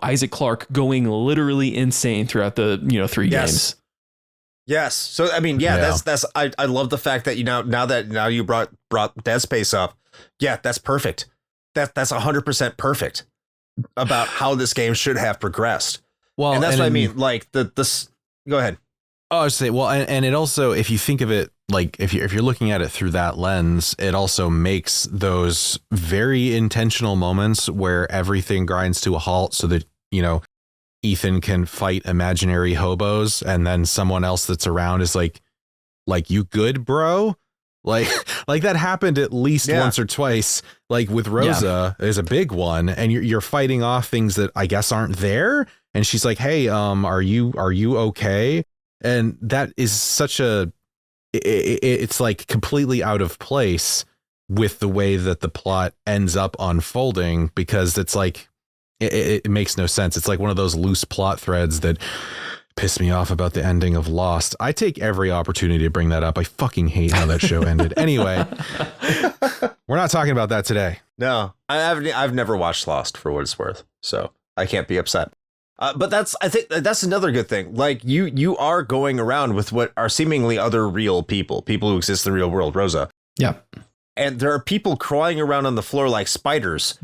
Isaac Clarke going literally insane throughout the, 3 games. Yes. So, I mean, that's I love the fact that, now you brought Dead Space up. Yeah, that's perfect. That's 100% perfect about how this game should have progressed. Well, and that's what I mean. Like this. Go ahead. Oh, I was saying, well, and it also, if you think of it, like if you're looking at it through that lens, it also makes those very intentional moments where everything grinds to a halt so that, Ethan can fight imaginary hobos, and then someone else that's around is like, you good, bro? Like that happened at least once or twice. Like with Rosa is a big one, and you're fighting off things that I guess aren't there. And she's like, hey, are you okay? And that is such it's like completely out of place with the way that the plot ends up unfolding, because it's like, it makes no sense. It's like one of those loose plot threads that piss me off about the ending of Lost. I take every opportunity to bring that up. I fucking hate how that show ended. Anyway, we're not talking about that today. No, I've never watched Lost, for what it's worth, so I can't be upset. But I think that's another good thing. Like you are going around with what are seemingly other real people who exist in the real world, Rosa. Yeah. And there are people crawling around on the floor like spiders,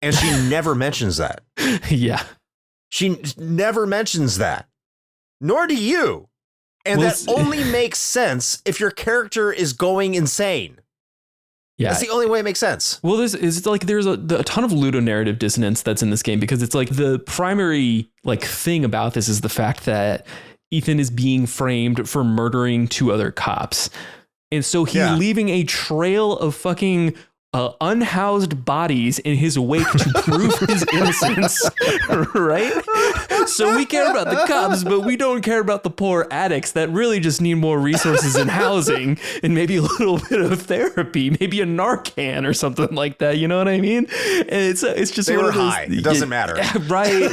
and she never mentions that. Yeah. She never mentions that. Nor do you. And that only makes sense if your character is going insane. Yeah. That's the only way it makes sense. Well, there's a ton of ludonarrative dissonance that's in this game, because it's like the primary thing about this is the fact that Ethan is being framed for murdering 2 other cops. And so he's leaving a trail of fucking unhoused bodies in his wake to prove his innocence, right? So we care about the cops, but we don't care about the poor addicts that really just need more resources and housing and maybe a little bit of therapy, maybe a Narcan or something like that. You know what I mean? And it's just they were high. It doesn't matter, right?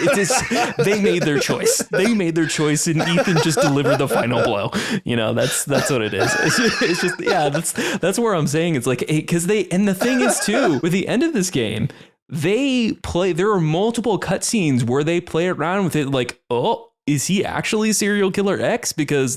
They made their choice. They made their choice, and Ethan just delivered the final blow. That's what it is. It's just that's where I'm saying it's like, because the thing is too, with the end of this game, there are multiple cutscenes where they play around with it, like, oh, is he actually serial killer X? Because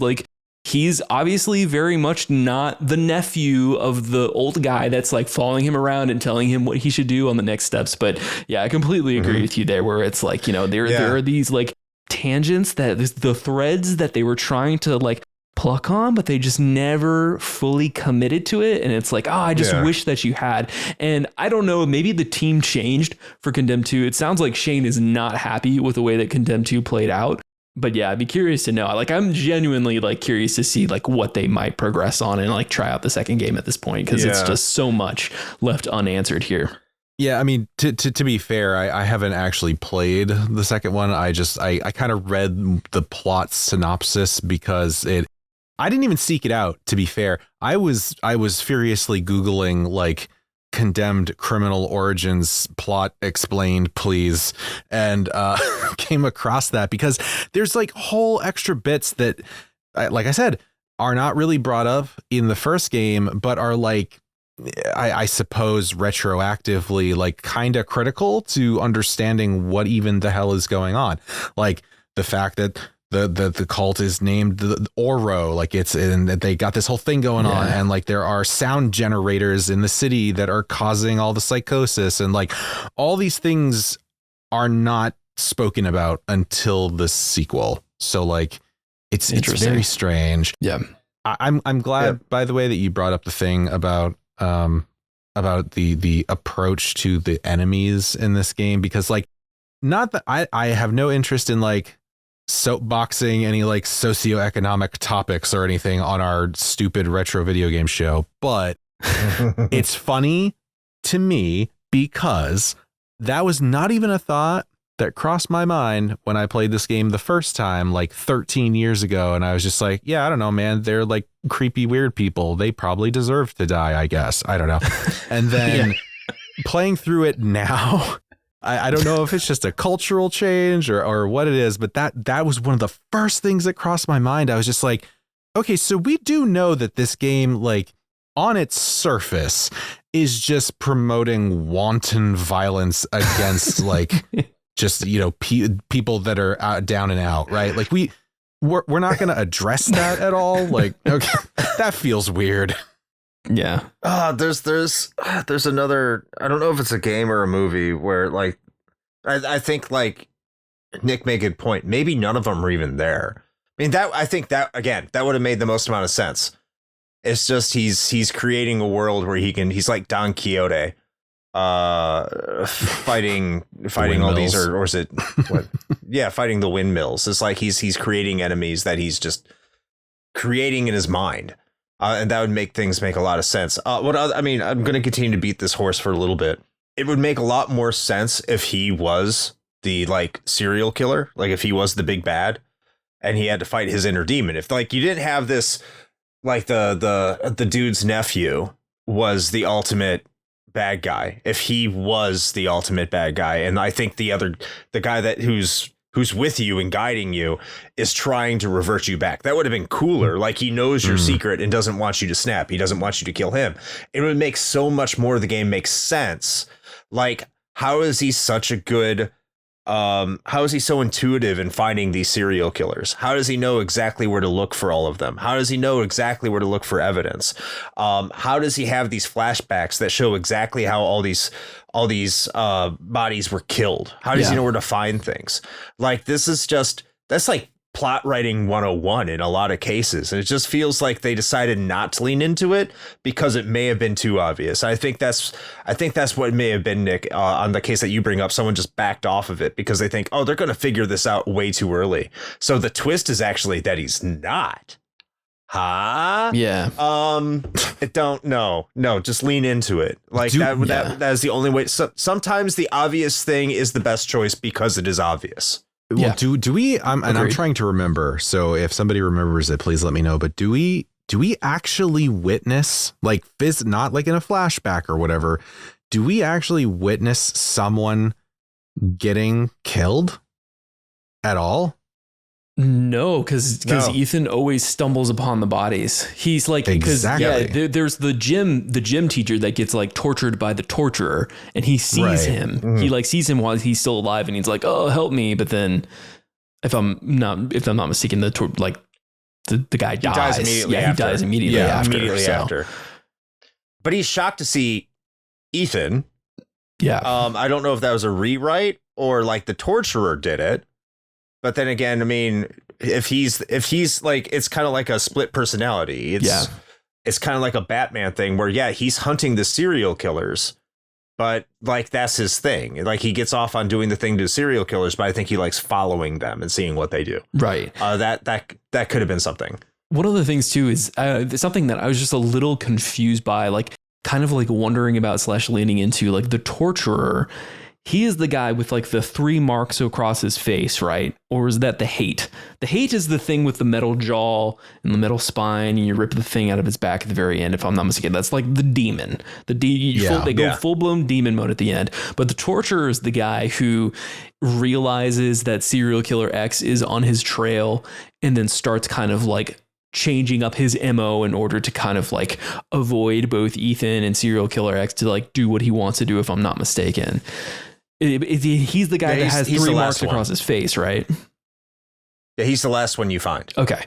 he's obviously very much not the nephew of the old guy that's following him around and telling him what he should do on the next steps. But yeah, I completely agree with you there, where it's there are these tangents, that the threads that they were trying to pluck on, but they just never fully committed to it. And it's I just wish that you had. And I don't know, maybe the team changed for Condemned 2. It sounds like Shane is not happy with the way that Condemned 2 played out. But yeah, I'd be curious to know. I'm genuinely curious to see what they might progress on and try out the second game at this point, because it's just so much left unanswered here. Yeah, I mean, to be fair, I haven't actually played the second one. I kind of read the plot synopsis because I didn't even seek it out, to be fair. I was furiously Googling Condemned criminal origins plot explained, please, and came across that because there's whole extra bits that, like I said, are not really brought up in the first game, but are I suppose retroactively kind of critical to understanding what even the hell is going on. Like the fact that the cult is named the Oro, and they got this whole thing going on, and there are sound generators in the city that are causing all the psychosis, and all these things are not spoken about until the sequel. So it's very strange. Yeah. I'm glad, by the way, that you brought up the thing about the approach to the enemies in this game, because not that I have no interest in soapboxing any socioeconomic topics or anything on our stupid retro video game show, but it's funny to me because that was not even a thought that crossed my mind when I played this game the first time 13 years ago, and I was just yeah, I don't know, man, they're creepy weird people, they probably deserve to die, I guess, I don't know. And then playing through it now, I don't know if it's just a cultural change or what it is, but that was one of the first things that crossed my mind. I was just Okay, so we do know that this game, like, on its surface, is just promoting wanton violence against, like, just, you know, people that are down and out, right? Like, we're not going to address that at all. Like, okay, that feels weird. Yeah. There's another, I don't know if it's a game or a movie where, like, I think, like, Nick made a good point. Maybe none of them are even there. I mean, I think that would have made the most amount of sense. It's just he's creating a world where he's like Don Quixote, fighting all these, or is it what? Yeah, fighting the windmills. It's like he's creating enemies that he's just creating in his mind, and that would make things make a lot of sense. I'm going to continue to beat this horse for a little bit. It would make a lot more sense if he was the, like, serial killer, like if he was the big bad. And he had to fight his inner demon. If, like, you didn't have this, like, the dude's nephew was the ultimate bad guy. If he was the ultimate bad guy, and I think the guy that who's with you and guiding you is trying to revert you back, that would have been cooler. Like, he knows your secret and doesn't want you to snap. He doesn't want you to kill him. It would make so much more of the game make sense. Like, how is he such a good... how is he so intuitive in finding these serial killers? How does he know exactly where to look for all of them? How does he know exactly where to look for evidence? How does he have these flashbacks that show exactly how all these bodies were killed? How does he know where to find things? Like, that's like plot writing 101 in a lot of cases. And it just feels like they decided not to lean into it because it may have been too obvious. I think that's what it may have been, Nick, on the case that you bring up. Someone just backed off of it because they think, oh, they're going to figure this out way too early. So the twist is actually that he's not. Huh? Yeah. No, just lean into it. Like, that is the only way. So, sometimes the obvious thing is the best choice because it is obvious. Well, do we? I'm trying to remember. So if somebody remembers it, please let me know. But do we actually witness, like, not like in a flashback or whatever? Do we actually witness someone getting killed at all? No, because Ethan always stumbles upon the bodies. He's like, there's the gym teacher that gets, like, tortured by the torturer, and he sees him. Mm-hmm. He, like, sees him while he's still alive, and he's like, oh, help me. But then, if I'm not mistaken, the guy dies. He dies immediately after. But he's shocked to see Ethan. Yeah. I don't know if that was a rewrite or, like, the torturer did it. But then again, I mean, if he's like, it's kind of like a split personality. It's kind of like a Batman thing where, he's hunting the serial killers, but, like, that's his thing. Like, he gets off on doing the thing to serial killers, but I think he likes following them and seeing what they do. Right. That could have been something. One of the things too is something that I was just a little confused by, like, kind of like wondering about / leaning into, like, the torturer. He is the guy with, like, the 3 marks across his face, right? Or is that the hate? The hate is the thing with the metal jaw and the metal spine, and you rip the thing out of his back at the very end, if I'm not mistaken. That's like the demon. They go full-blown demon mode at the end. But the torturer is the guy who realizes that serial killer X is on his trail and then starts kind of, like, changing up his MO in order to kind of, like, avoid both Ethan and serial killer X to, like, do what he wants to do, if I'm not mistaken. He's the guy that has 3 marks across his face, right? Yeah, he's the last one you find. Okay.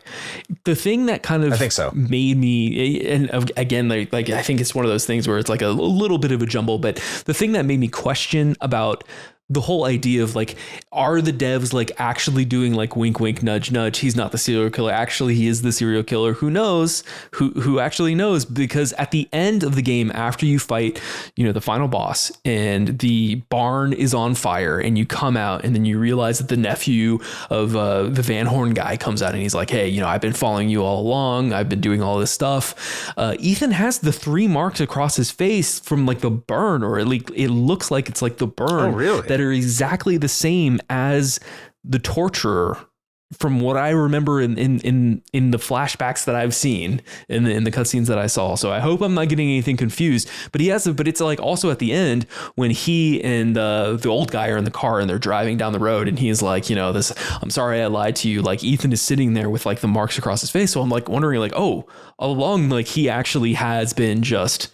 The thing that kind of, I think so, made me, and again, like I think it's one of those things where it's like a little bit of a jumble, but the thing that made me question about the whole idea of, like, are the devs, like, actually doing, like, wink, wink, nudge, nudge? He's not the serial killer. Actually, he is the serial killer. Who knows? Who actually knows? Because at the end of the game, after you fight, the final boss and the barn is on fire and you come out and then you realize that the nephew of the Van Horn guy comes out and he's like, hey, I've been following you all along. I've been doing all this stuff. Ethan has the 3 marks across his face from, like, the burn, or at least it looks like it's like the burn. Oh, really? That are exactly the same as the torturer from what I remember in the flashbacks that I've seen in the cutscenes that I saw. So I hope I'm not getting anything confused. But but it's like also at the end when he and the old guy are in the car and they're driving down the road, and he's like, I'm sorry I lied to you. Like Ethan is sitting there with like the marks across his face. So I'm like wondering like, oh, all along, like he actually has been just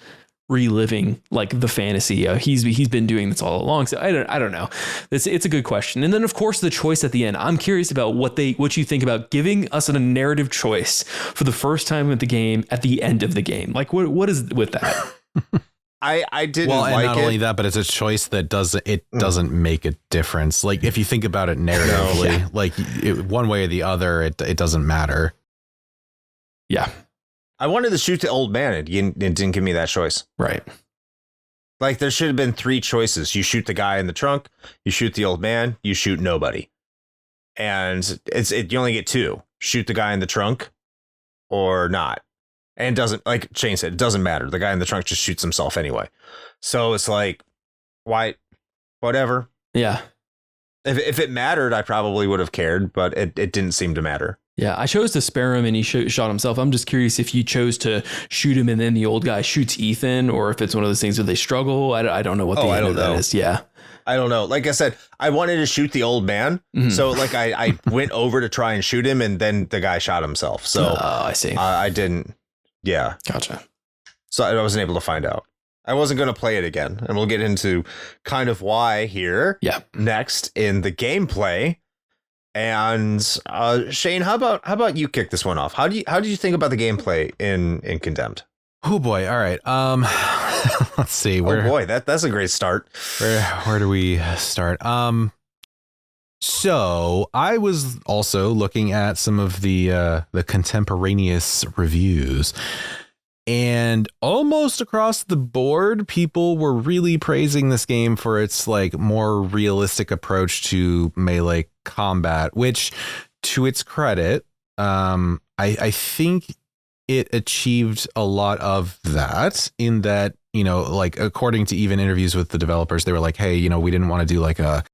reliving like the fantasy. He's been doing this all along. So I don't know. It's a good question. And then of course the choice at the end. I'm curious about what you think about giving us a narrative choice for the first time at the game at the end of the game. Like what is with that? I didn't well, and like not it. only that, but it's a choice that doesn't make a difference. Like if you think about it narratively, like one way or the other, it doesn't matter. Yeah. I wanted to shoot the old man. It didn't give me that choice. Right. Like there should have been 3 choices. You shoot the guy in the trunk, you shoot the old man, you shoot nobody. And you only get 2. Shoot the guy in the trunk or not. And doesn't, like Shane said, it doesn't matter. The guy in the trunk just shoots himself anyway. So it's like, why, whatever. Yeah. If it mattered, I probably would have cared, but it didn't seem to matter. Yeah, I chose to spare him and he shot himself. I'm just curious if you chose to shoot him and then the old guy shoots Ethan, or if it's one of those things where they struggle. I don't know what the end of that is. Yeah. I don't know. Like I said, I wanted to shoot the old man. Mm-hmm. So like I went over to try and shoot him, and then the guy shot himself. So I see. I didn't. Yeah. Gotcha. So I wasn't able to find out. I wasn't going to play it again. And we'll get into kind of why here. Yeah. Next in the gameplay. And Shane, how about you kick this one off? How did you think about the gameplay in Condemned? Oh boy! All right. Let's see. That's a great start. Where do we start? So I was also looking at some of the contemporaneous reviews, and almost across the board, people were really praising this game for its like more realistic approach to melee combat, which, to its credit, I think it achieved a lot of that, in that, like according to even interviews with the developers, they were like, hey, we didn't want to do like a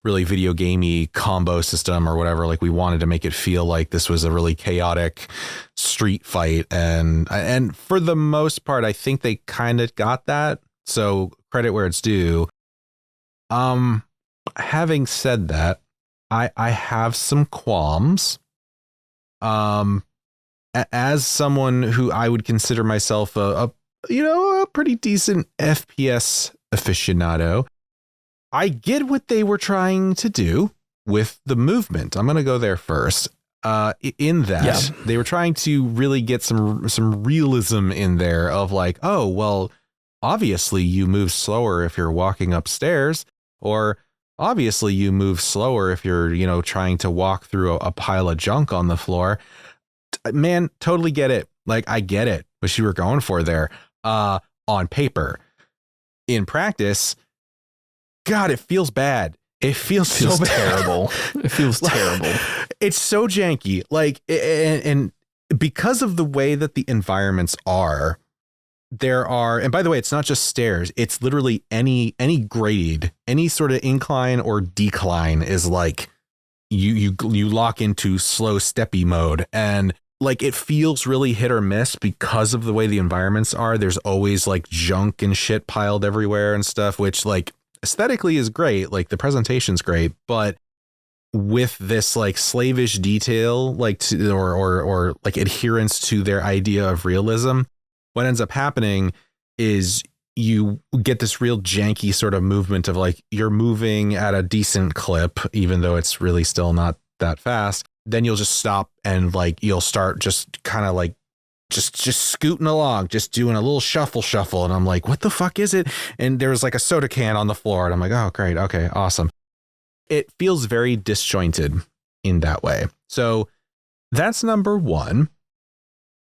really video gamey combo system or whatever. Like we wanted to make it feel like this was a really chaotic street fight. And for the most part, I think they kind of got that. So credit where it's due. Having said that, I have some qualms. As someone who I would consider myself a pretty decent FPS aficionado, I get what they were trying to do with the movement. I'm going to go there first. In that they were trying to really get some realism in there of like, oh, well, obviously you move slower if you're walking upstairs, or obviously you move slower if you're, trying to walk through a pile of junk on the floor. Man, totally get it. Like, I get it, what you were going for there. On paper. In practice, God, it feels bad. It feels so terrible. It feels terrible. It's so janky. Like, and because of the way that the environments are, there are, and by the way, it's not just stairs. It's literally any grade, any sort of incline or decline is like you lock into slow steppy mode, and like it feels really hit or miss because of the way the environments are. There's always like junk and shit piled everywhere and stuff, which like aesthetically is great. Like the presentation's great, but with this like slavish detail, like to, or like adherence to their idea of realism, what ends up happening is you get this real janky sort of movement of like you're moving at a decent clip, even though it's really still not that fast. Then you'll just stop and like you'll start just kind of like just scooting along, just doing a little shuffle. And I'm like, what the fuck is it? And there's like a soda can on the floor. And I'm like, oh, great. Okay, awesome. It feels very disjointed in that way. So that's number one.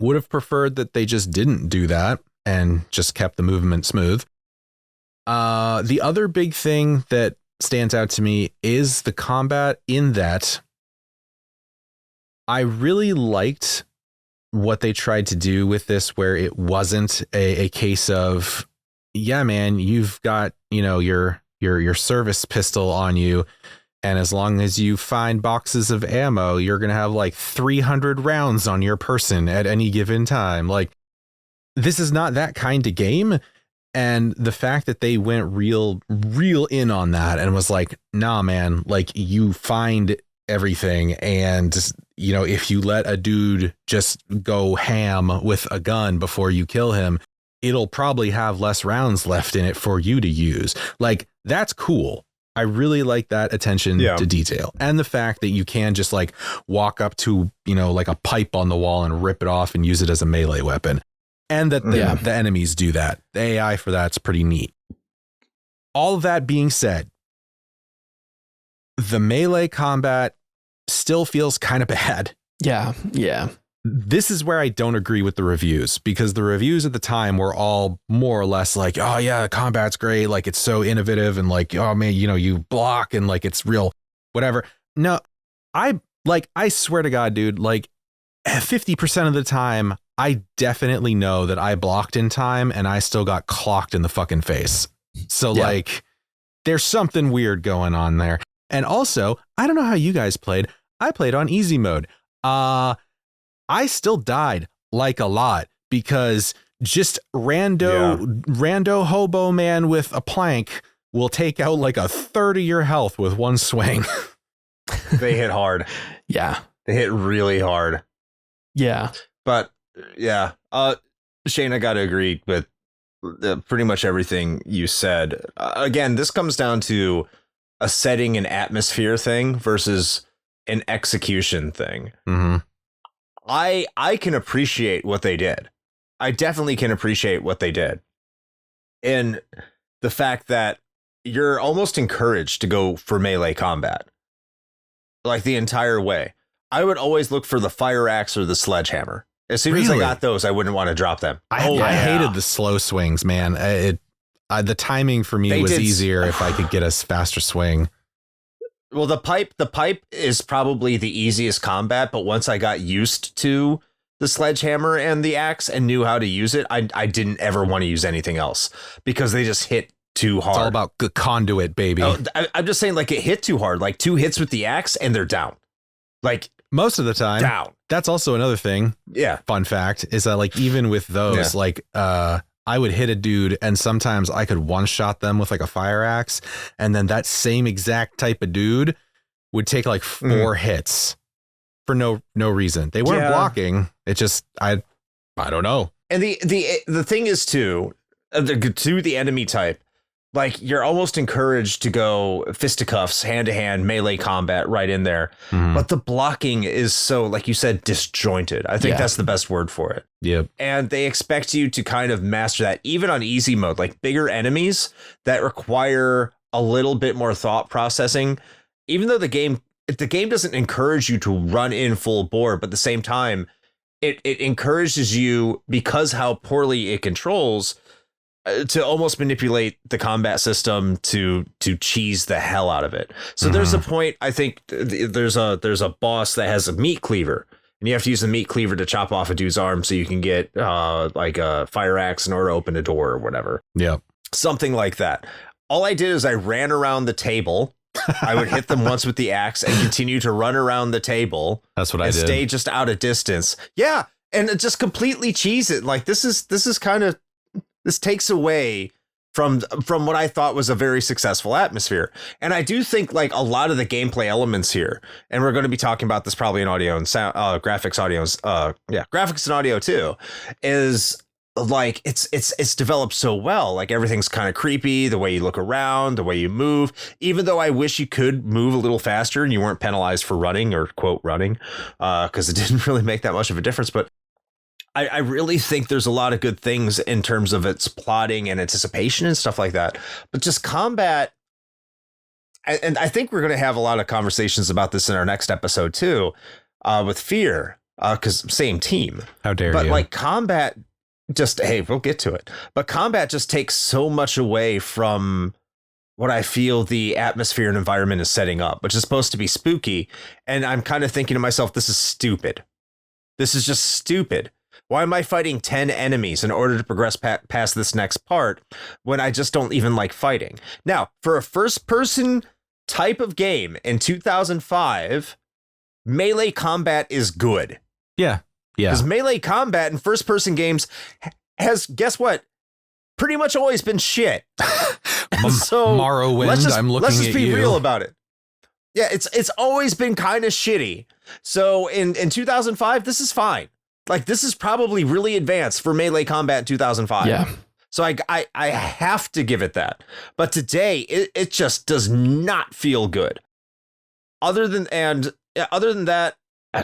Would have preferred that they just didn't do that and just kept the movement smooth. The other big thing that stands out to me is the combat, in that I really liked what they tried to do with this, where it wasn't a case of, yeah, man, you've got, your service pistol on you. And as long as you find boxes of ammo, you're going to have like 300 rounds on your person at any given time. Like, this is not that kind of game. And the fact that they went real in on that and was like, nah, man, like you find everything. And, you know, if you let a dude just go ham with a gun before you kill him, it'll probably have less rounds left in it for you to use. Like, that's cool. I really like that attention to detail, and the fact that you can just like walk up to, you know, like a pipe on the wall and rip it off and use it as a melee weapon. And that the enemies do that. The AI for that's pretty neat. All of that being said, the melee combat still feels kind of bad. Yeah. This is where I don't agree with the reviews, because the reviews at the time were all more or less like, oh yeah, combat's great. Like, it's so innovative and like, oh man, you know, you block and like, it's real, whatever. No, I swear to God, dude, like 50% of the time, I definitely know that I blocked in time and I still got clocked in the fucking face. So like, there's something weird going on there. And also, I don't know how you guys played. I played on easy mode. I still died like a lot because just rando hobo man with a plank will take out like a third of your health with one swing. They hit hard. Yeah. They hit really hard. Yeah. But yeah, Shane, I got to agree with pretty much everything you said. Again, this comes down to a setting and atmosphere thing versus an execution thing. Mm-hmm. I can appreciate what they did. I definitely can appreciate what they did. And the fact that you're almost encouraged to go for melee combat. Like the entire way. I would always look for the fire axe or the sledgehammer. As soon as I got those, I wouldn't want to drop them. I hated the slow swings, man. The timing for me was easier if I could get a faster swing. Well, the pipe is probably the easiest combat, but once I got used to the sledgehammer and the axe and knew how to use it, I didn't ever want to use anything else because they just hit too hard. It's all about conduit, baby. I'm just saying, like, it hit too hard. Like 2 hits with the axe and they're down. Like, most of the time. Down. That's also another thing. Yeah. Fun fact is that, like, even with those, like, I would hit a dude and sometimes I could one shot them with like a fire axe. And then that same exact type of dude would take like 4 hits for no reason. They weren't blocking. It just, I don't know. And the thing is too, to the enemy type, like you're almost encouraged to go fisticuffs, hand-to-hand melee combat right in there. Mm-hmm. But the blocking is so, like you said, disjointed. I think that's the best word for it. Yep. And they expect you to kind of master that, even on easy mode, like bigger enemies that require a little bit more thought processing. Even though the game doesn't encourage you to run in full bore, but at the same time, it encourages you, because how poorly it controls, to almost manipulate the combat system to cheese the hell out of it. So there's a point, I think there's a boss that has a meat cleaver, and you have to use the meat cleaver to chop off a dude's arm so you can get like a fire axe in order to open a door or whatever. Yeah. Something like that. All I did is I ran around the table. I would hit them once with the axe and continue to run around the table. That's what I did. Stay just out of distance. Yeah. And it just completely cheese it. Like this is kind of, this takes away from what I thought was a very successful atmosphere. And I do think like a lot of the gameplay elements here, and we're going to be talking about this probably in audio and sound, graphics and audio too, is like it's developed so well. Like everything's kind of creepy, the way you look around, the way you move, even though I wish you could move a little faster and you weren't penalized for running or quote running, because it didn't really make that much of a difference. But I really think there's a lot of good things in terms of its plotting and anticipation and stuff like that. But just combat, and I think we're going to have a lot of conversations about this in our next episode too, with Fear, because same team. How dare you? But like combat, just, hey, we'll get to it. But combat just takes so much away from what I feel the atmosphere and environment is setting up, which is supposed to be spooky. And I'm kind of thinking to myself, this is stupid. This is just stupid. Why am I fighting 10 enemies in order to progress past this next part when I just don't even like fighting? Now, for a first-person type of game in 2005, melee combat is good. Yeah. Because melee combat in first-person games has, guess what? Pretty much always been shit. So Morrowind, let's just be real about it. Yeah, it's always been kind of shitty. So in 2005, this is fine. Like, this is probably really advanced for melee combat in 2005. Yeah. So I have to give it that. But today, it just does not feel good. Other than that,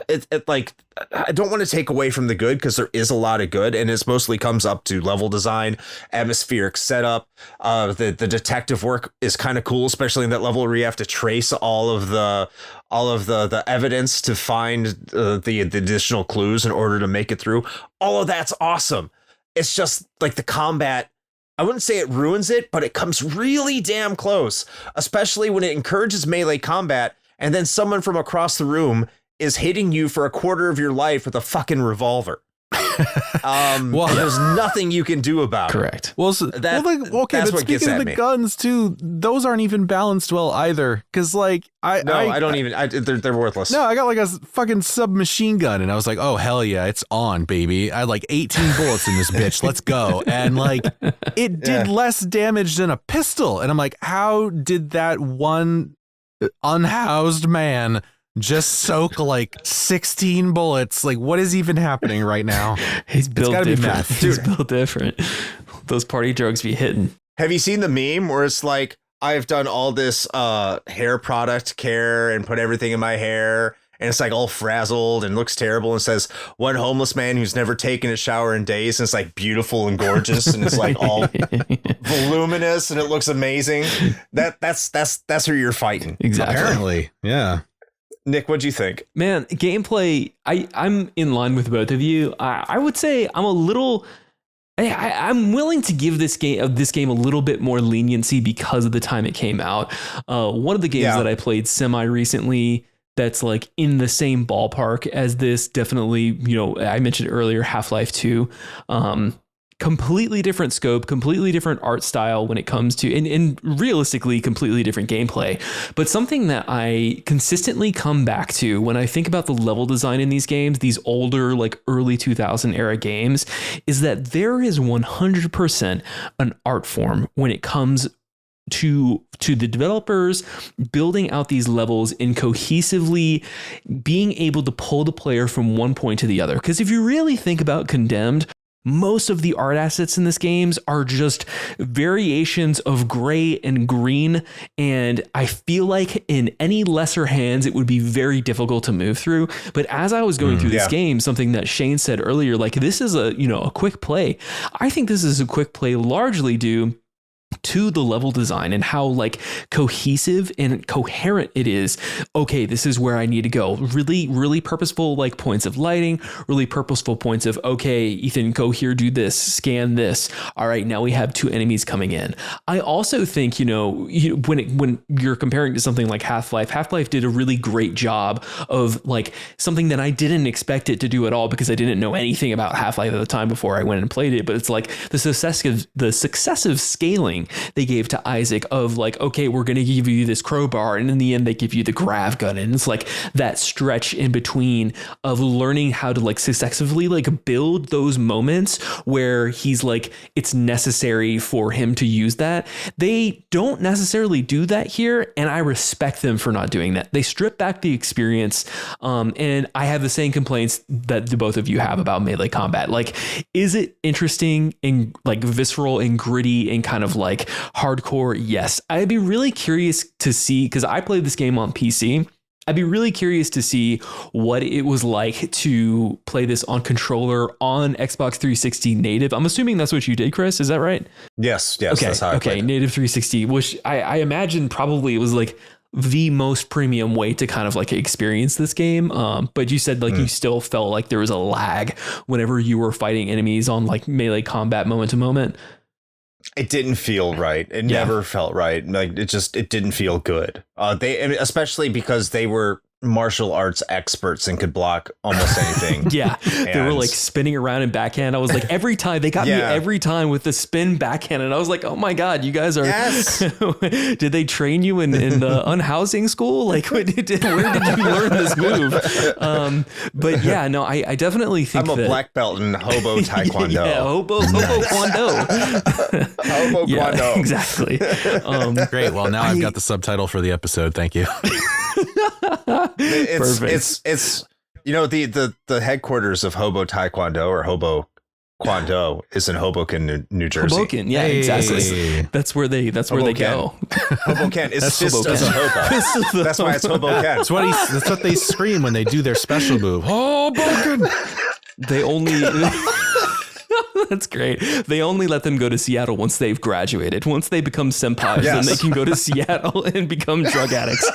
it like, I don't want to take away from the good, because there is a lot of good, and it mostly comes up to level design, atmospheric setup. The detective work is kind of cool, especially in that level where you have to trace all of the evidence to find the additional clues in order to make it through. All of that's awesome. It's just like the combat, I wouldn't say it ruins it, but it comes really damn close, especially when it encourages melee combat, and then someone from across the room is hitting you for a quarter of your life with a fucking revolver. Well, there's nothing you can do about it. Correct. Well, but speaking of the guns too, those aren't even balanced well either. Because like they're worthless. No, I got like a fucking submachine gun, and I was like, oh hell yeah, it's on, baby. I had like 18 bullets in this bitch. Let's go. And like, it did less damage than a pistol. And I'm like, how did that one unhoused man just soak like 16 bullets? Like, what is even happening right now? He's built different. He's built different. Those party drugs be hitting. Have you seen the meme where it's like, I've done all this hair product care and put everything in my hair, and it's like all frazzled and looks terrible, and says one homeless man who's never taken a shower in days, and it's like beautiful and gorgeous, and it's like all voluminous, and it looks amazing. That's who you're fighting. Exactly. Apparently, yeah. Nick, what'd you think? Man, gameplay, I'm in line with both of you. I would say I'm a little... I'm willing to give this game a little bit more leniency because of the time it came out. One of the games that I played semi-recently that's like in the same ballpark as this, definitely, I mentioned earlier, Half-Life 2. Completely different scope, completely different art style when it comes to, and realistically completely different gameplay. But something that I consistently come back to when I think about the level design in these games, these older, like early 2000 era games, is that there is 100% an art form when it comes to the developers building out these levels and cohesively being able to pull the player from one point to the other. Because if you really think about Condemned, most of the art assets in this games are just variations of gray and green, and I feel like in any lesser hands, it would be very difficult to move through. But as I was going through this game, something that Shane said earlier, like, this is a quick play. I think this is a quick play largely due to the level design and how like cohesive and coherent it is. Okay, this is where I need to go. Really, really purposeful like points of lighting, really purposeful points of, okay, Ethan, go here, do this, scan this. All right, now we have 2 enemies coming in. I also think, when you're comparing to something like Half-Life did a really great job of like something that I didn't expect it to do at all, because I didn't know anything about Half-Life at the time before I went and played it. But it's like the successive scaling they gave to Isaac of like, okay, we're going to give you this crowbar, and in the end they give you the grav gun, and it's like that stretch in between of learning how to like successively like build those moments where he's like, it's necessary for him to use that. They don't necessarily do that here, and I respect them for not doing that. They strip back the experience, and I have the same complaints that the both of you have about melee combat. Like, is it interesting and like visceral and gritty and kind of like hardcore? Yes. I'd be really curious to see, because I played this game on PC. I'd be really curious to see what it was like to play this on controller on Xbox 360 native. I'm assuming that's what you did, Chris. Is that right? Yes. Okay. That's how I played it. Native 360, which I imagine probably it was like the most premium way to kind of like experience this game. But you said like you still felt like there was a lag whenever you were fighting enemies on like melee combat moment to moment. It didn't feel right. It never felt right. Like it didn't feel good. Especially because they were martial arts experts and could block almost anything. Yeah, they were like spinning around in backhand. I was like, every time they got me every time with the spin backhand, and I was like, oh my god, you guys are. Yes. Did they train you in unhousing school? Like, where did you learn this move? But yeah, no, I definitely think I'm a black belt in Hobo Taekwondo. Yeah, Hobo Kwando. Hobo Kwando. Exactly. Great. Well, now I've got the subtitle for the episode. Thank you. It's the headquarters of Hobo Taekwondo or Hobo Kwando is in Hobo-ken, New Jersey. Hobo-ken, yeah, exactly. That's where they go. Hobo-ken is fist as a hobo. That's why it's Hobo-ken. That's what they scream when they do their special move. Hobo-ken. They only. That's great. They only let them go to Seattle once they've graduated. Once they become senpais, then they can go to Seattle and become drug addicts.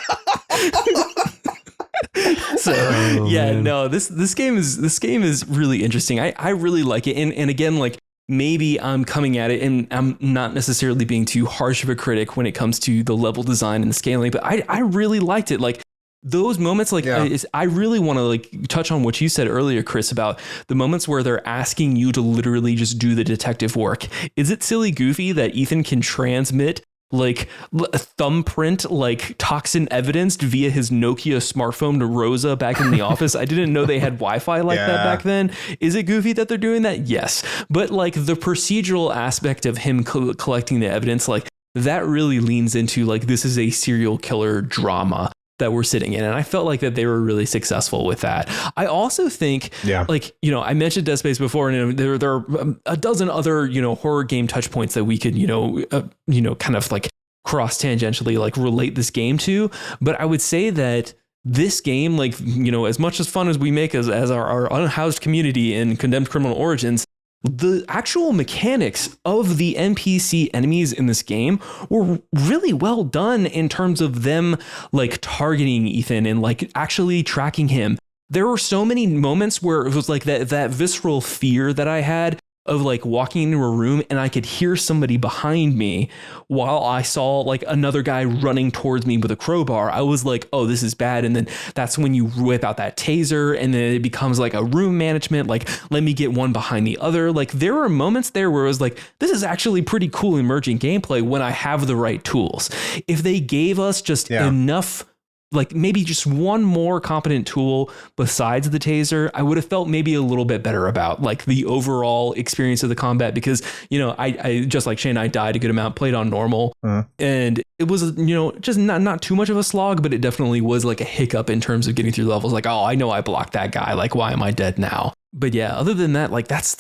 So this game is really interesting. I really like it. And again, like maybe I'm coming at it and I'm not necessarily being too harsh of a critic when it comes to the level design and the scaling, but I really liked it. Like those moments, like I really want to like touch on what you said earlier, Chris, about the moments where they're asking you to literally just do the detective work. Is it silly goofy that Ethan can transmit like thumbprint, like toxin evidence via his Nokia smartphone to Rosa back in the office? I didn't know they had Wi-Fi like that back then. Is it goofy that they're doing that? Yes. But like the procedural aspect of him collecting the evidence, like that really leans into like, this is a serial killer drama that we're sitting in. And I felt like that they were really successful with that. I also think like, I mentioned Dead Space before, and there are a dozen other, horror game touch points that we could, kind of like cross tangentially, like relate this game to. But I would say that this game, like, as much as fun as we make as our unhoused community in Condemned Criminal Origins, the actual mechanics of the NPC enemies in this game were really well done in terms of them like targeting Ethan and like actually tracking him. There were so many moments where it was like that visceral fear that I had of like walking into a room and I could hear somebody behind me while I saw like another guy running towards me with a crowbar. I was like, oh, this is bad. And then that's when you whip out that taser and then it becomes like a room management, like let me get one behind the other. Like there were moments there where it was like, this is actually pretty cool emerging gameplay when I have the right tools. If they gave us just enough, like maybe just one more competent tool besides the taser, I would have felt maybe a little bit better about like the overall experience of the combat, because, I just like Shane, I died a good amount, played on normal, and it was, just not too much of a slog, but it definitely was like a hiccup in terms of getting through levels. Like, oh, I know I blocked that guy. Like, why am I dead now? But yeah, other than that, like that's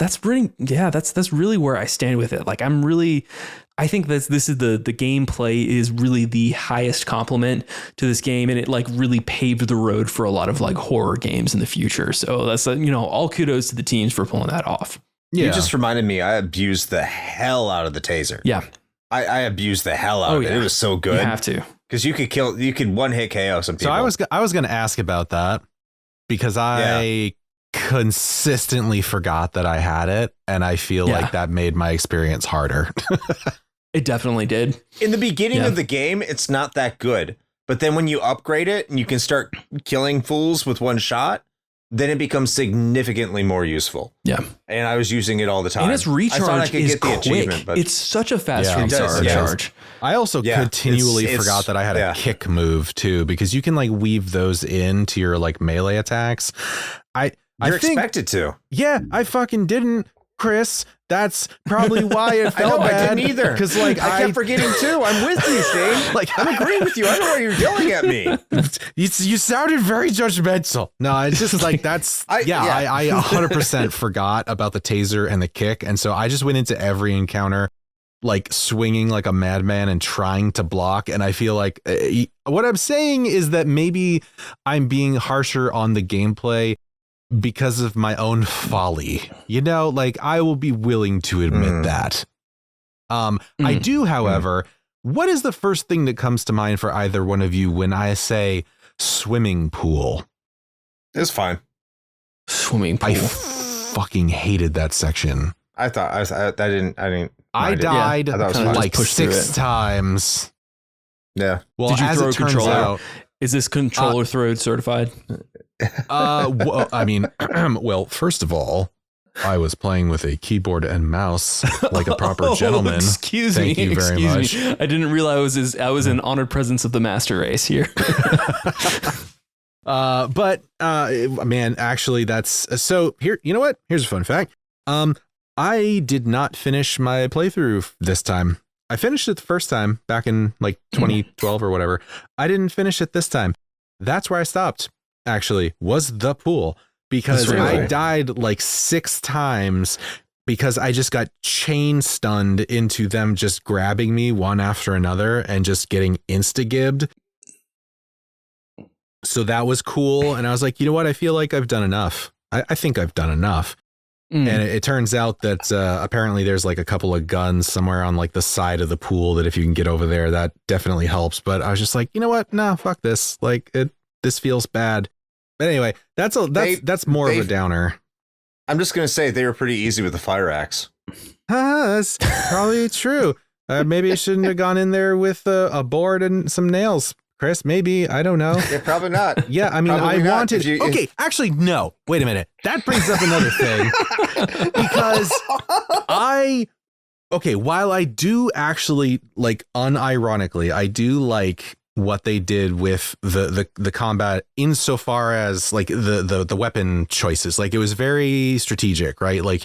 really where I stand with it. Like I think this is the gameplay is really the highest compliment to this game, and it like really paved the road for a lot of like horror games in the future. So that's all kudos to the teams for pulling that off. Yeah. You just reminded me, I abused the hell out of the taser. Yeah. I abused the hell out of it. It was so good. You have to. Because you could one hit KO some people. So I was going to ask about that because I consistently forgot that I had it, and I feel like that made my experience harder. It definitely did. In the beginning of the game, it's not that good. But then when you upgrade it and you can start killing fools with one shot, then it becomes significantly more useful. Yeah. And I was using it all the time. And its recharge is quick. But it's such a fast recharge. I also continually forgot that I had a kick move too, because you can like weave those into your like melee attacks. You're expected to. Yeah, I fucking didn't, Chris. That's probably why it felt bad. I didn't either. Because like I kept forgetting too. I'm with you, Shane. Like I'm agreeing with you. I know why you're yelling at me. You sounded very judgmental. No, it's just like that's I 100% forgot about the taser and the kick, and so I just went into every encounter like swinging like a madman and trying to block. And I feel like what I'm saying is that maybe I'm being harsher on the gameplay because of my own folly, like I will be willing to admit that. I do, however, what is the first thing that comes to mind for either one of you when I say swimming pool? It's fine. Swimming pool. I fucking hated that section. I died like 6 times. Yeah. Well, did you as throw it a turns controller out, Is this controller throat certified? Well, I mean, well, first of all, I was playing with a keyboard and mouse like a proper gentleman. Excuse Thank me. you very much. Me. I didn't realize I was in honored presence of the master race here. But man, actually, that's so here. You know what? Here's a fun fact. I did not finish my playthrough this time. I finished it the first time back in like 2012 or whatever. I didn't finish it this time. That's where I stopped. Actually, was the pool because I died like 6 times because I just got chain stunned into them just grabbing me one after another and just getting insta-gibbed. So that was cool. And I was like, you know what? I feel like I've done enough. I think I've done enough. And it turns out that apparently there's like a couple of guns somewhere on like the side of the pool that if you can get over there, that definitely helps. But I was just like, you know what? No, fuck this. Like this feels bad. But anyway, that's more of a downer. I'm just going to say they were pretty easy with the fire axe. That's probably true. Maybe I shouldn't have gone in there with a board and some nails. Chris, maybe. I don't know. Yeah, probably not. Yeah, I mean, probably I wanted... Okay, actually, no. Wait a minute. That brings up another thing. Because while I do actually, like, unironically, I do like what they did with the combat insofar as, like, the weapon choices. Like, it was very strategic, right? Like,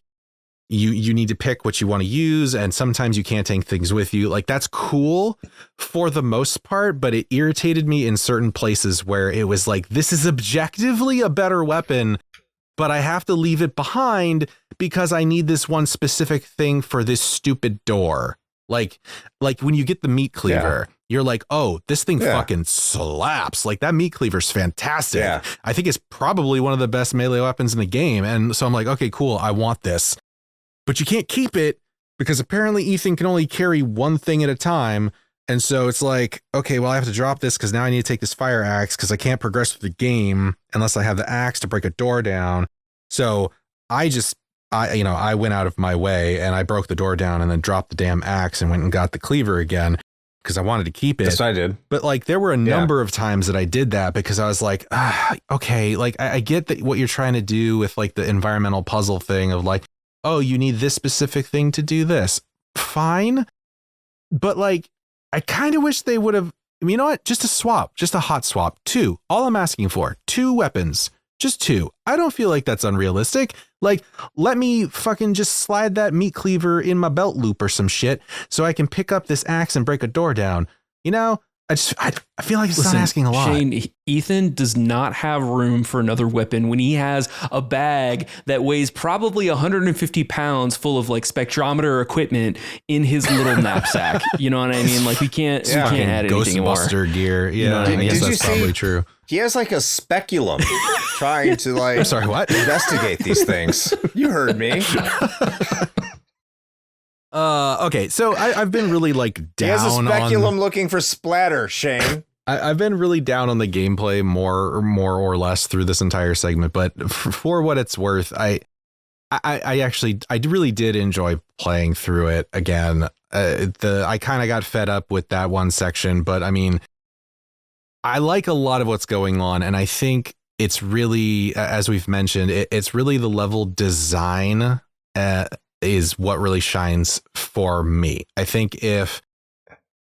you need to pick what you want to use, and sometimes you can't take things with you. Like, that's cool for the most part, but it irritated me in certain places where it was like, this is objectively a better weapon, but I have to leave it behind because I need this one specific thing for this stupid door. Like when you get the meat cleaver, you're like, oh, this thing fucking slaps. Like, that meat cleaver's fantastic. Yeah. I think it's probably one of the best melee weapons in the game. And so I'm like, okay, cool. I want this. But you can't keep it because apparently Ethan can only carry one thing at a time. And so it's like, okay, well, I have to drop this because now I need to take this fire axe because I can't progress through the game unless I have the axe to break a door down. So I went out of my way and I broke the door down and then dropped the damn axe and went and got the cleaver again because I wanted to keep it. Yes, I did. But like, there were a number of times that I did that because I was like, okay, like I get that what you're trying to do with like the environmental puzzle thing of like, oh, you need this specific thing to do this. Fine. But like, I kind of wish they would have, you know what? Just a swap, just a hot swap. 2. All I'm asking for, 2 weapons, just 2. I don't feel like that's unrealistic. Like, let me fucking just slide that meat cleaver in my belt loop or some shit so I can pick up this axe and break a door down. You know, I feel like it's not asking a lot. Shane, Ethan does not have room for another weapon when he has a bag that weighs probably 150 pounds full of like spectrometer equipment in his little knapsack. You know what I mean? Like we can't add anything more. Ghostbuster gear. Yeah, you know I guess that's probably true. He has like a speculum trying to like I'm sorry, what? Investigate these things. You heard me. Okay, so I've been really like down. He has a speculum looking for splatter, Shane. I've been really down on the gameplay more or less through this entire segment, but for what it's worth, I really did enjoy playing through it again. I kind of got fed up with that one section, but I mean, I like a lot of what's going on, and I think it's really, as we've mentioned, it's really the level design is what really shines for me. I think if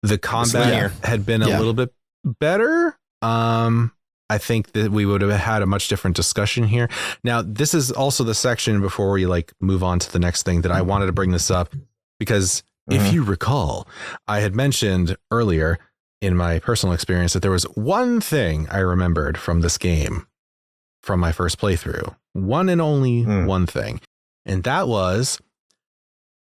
the combat had been a little bit better, I think that we would have had a much different discussion here. Now, this is also the section before we like move on to the next thing that I wanted to bring this up because if you recall, I had mentioned earlier in my personal experience that there was one thing I remembered from this game from my first playthrough, one and only one thing. And that was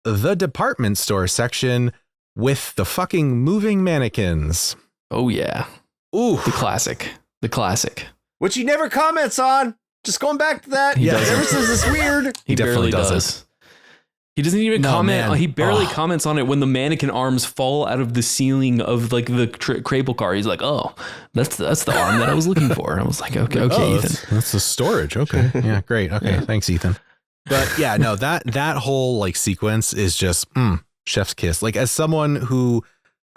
the department store section with the fucking moving mannequins. Oh yeah. Ooh, the classic. Which he never comments on. Just going back to that. He never says it's weird. He barely does. He doesn't even comment. He barely comments on it when the mannequin arms fall out of the ceiling of like the cable car. He's like, "Oh, that's the arm that I was looking for." And I was like, "Okay, Ethan, that's the storage." Okay, yeah, great. Okay, thanks, Ethan. But yeah, no, that whole like sequence is just chef's kiss. Like as someone who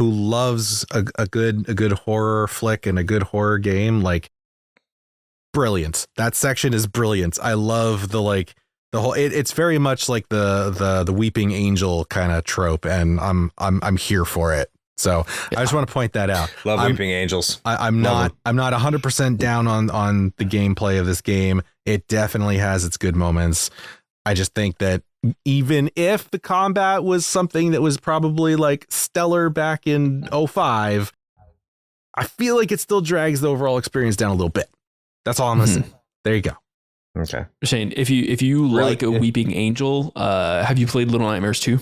who loves a good horror flick and a good horror game, like brilliant. That section is brilliant. I love the whole. It's very much like the weeping angel kind of trope, and I'm here for it. So I just want to point that out. Love weeping angels. I'm not 100% down on the gameplay of this game. It definitely has its good moments. I just think that even if the combat was something that was probably like stellar back in 05, I feel like it still drags the overall experience down a little bit. That's all I'm gonna say. There you go. Okay. Shane, if you really, like a weeping angel, have you played Little Nightmares 2?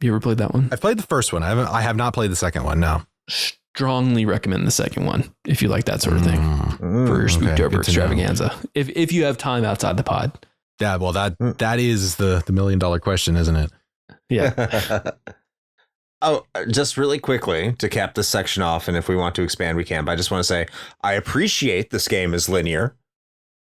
You ever played that one? I've played the first one. I have not played the second one. No. Strongly recommend the second one if you like that sort of thing for your Spooptober extravaganza. If you have time outside the pod. Yeah, well that is the $1 million question, isn't it? Yeah. Oh, just really quickly to cap this section off, and if we want to expand, we can. But I just want to say I appreciate this game is linear.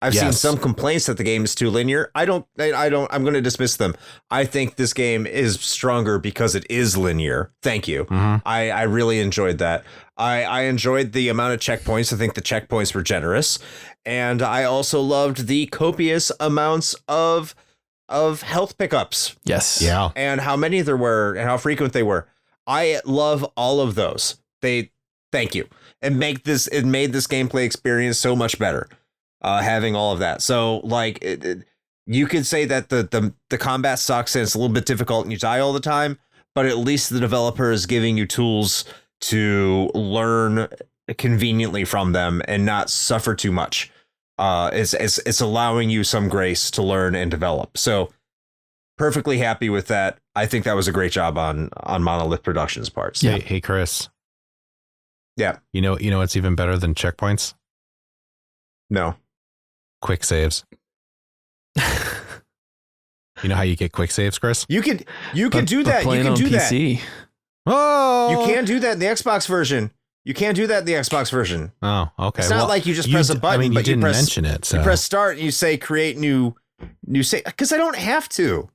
I've seen some complaints that the game is too linear. I'm going to dismiss them. I think this game is stronger because it is linear. Thank you. Mm-hmm. I really enjoyed that. I enjoyed the amount of checkpoints. I think the checkpoints were generous. And I also loved the copious amounts of health pickups. Yes. Yeah. And how many there were and how frequent they were. I love all of those. Thank you. It made this gameplay experience so much better. Having all of that. So like you could say that the combat sucks and it's a little bit difficult and you die all the time, but at least the developer is giving you tools to learn conveniently from them and not suffer too much. It's allowing you some grace to learn and develop. So perfectly happy with that. I think that was a great job on Monolith Productions' parts. Yeah. Hey Chris. Yeah. You know what's even better than checkpoints? No. Quick saves. You know how you get quick saves, Chris? You can do that. You can do PC. that. Oh, you can't do that in the Xbox version. You can't do that in the Xbox version. Oh, okay. It's not like you just press a button. I mean, but you didn't press, mention it. So. You press start and you say create new save because I don't have to.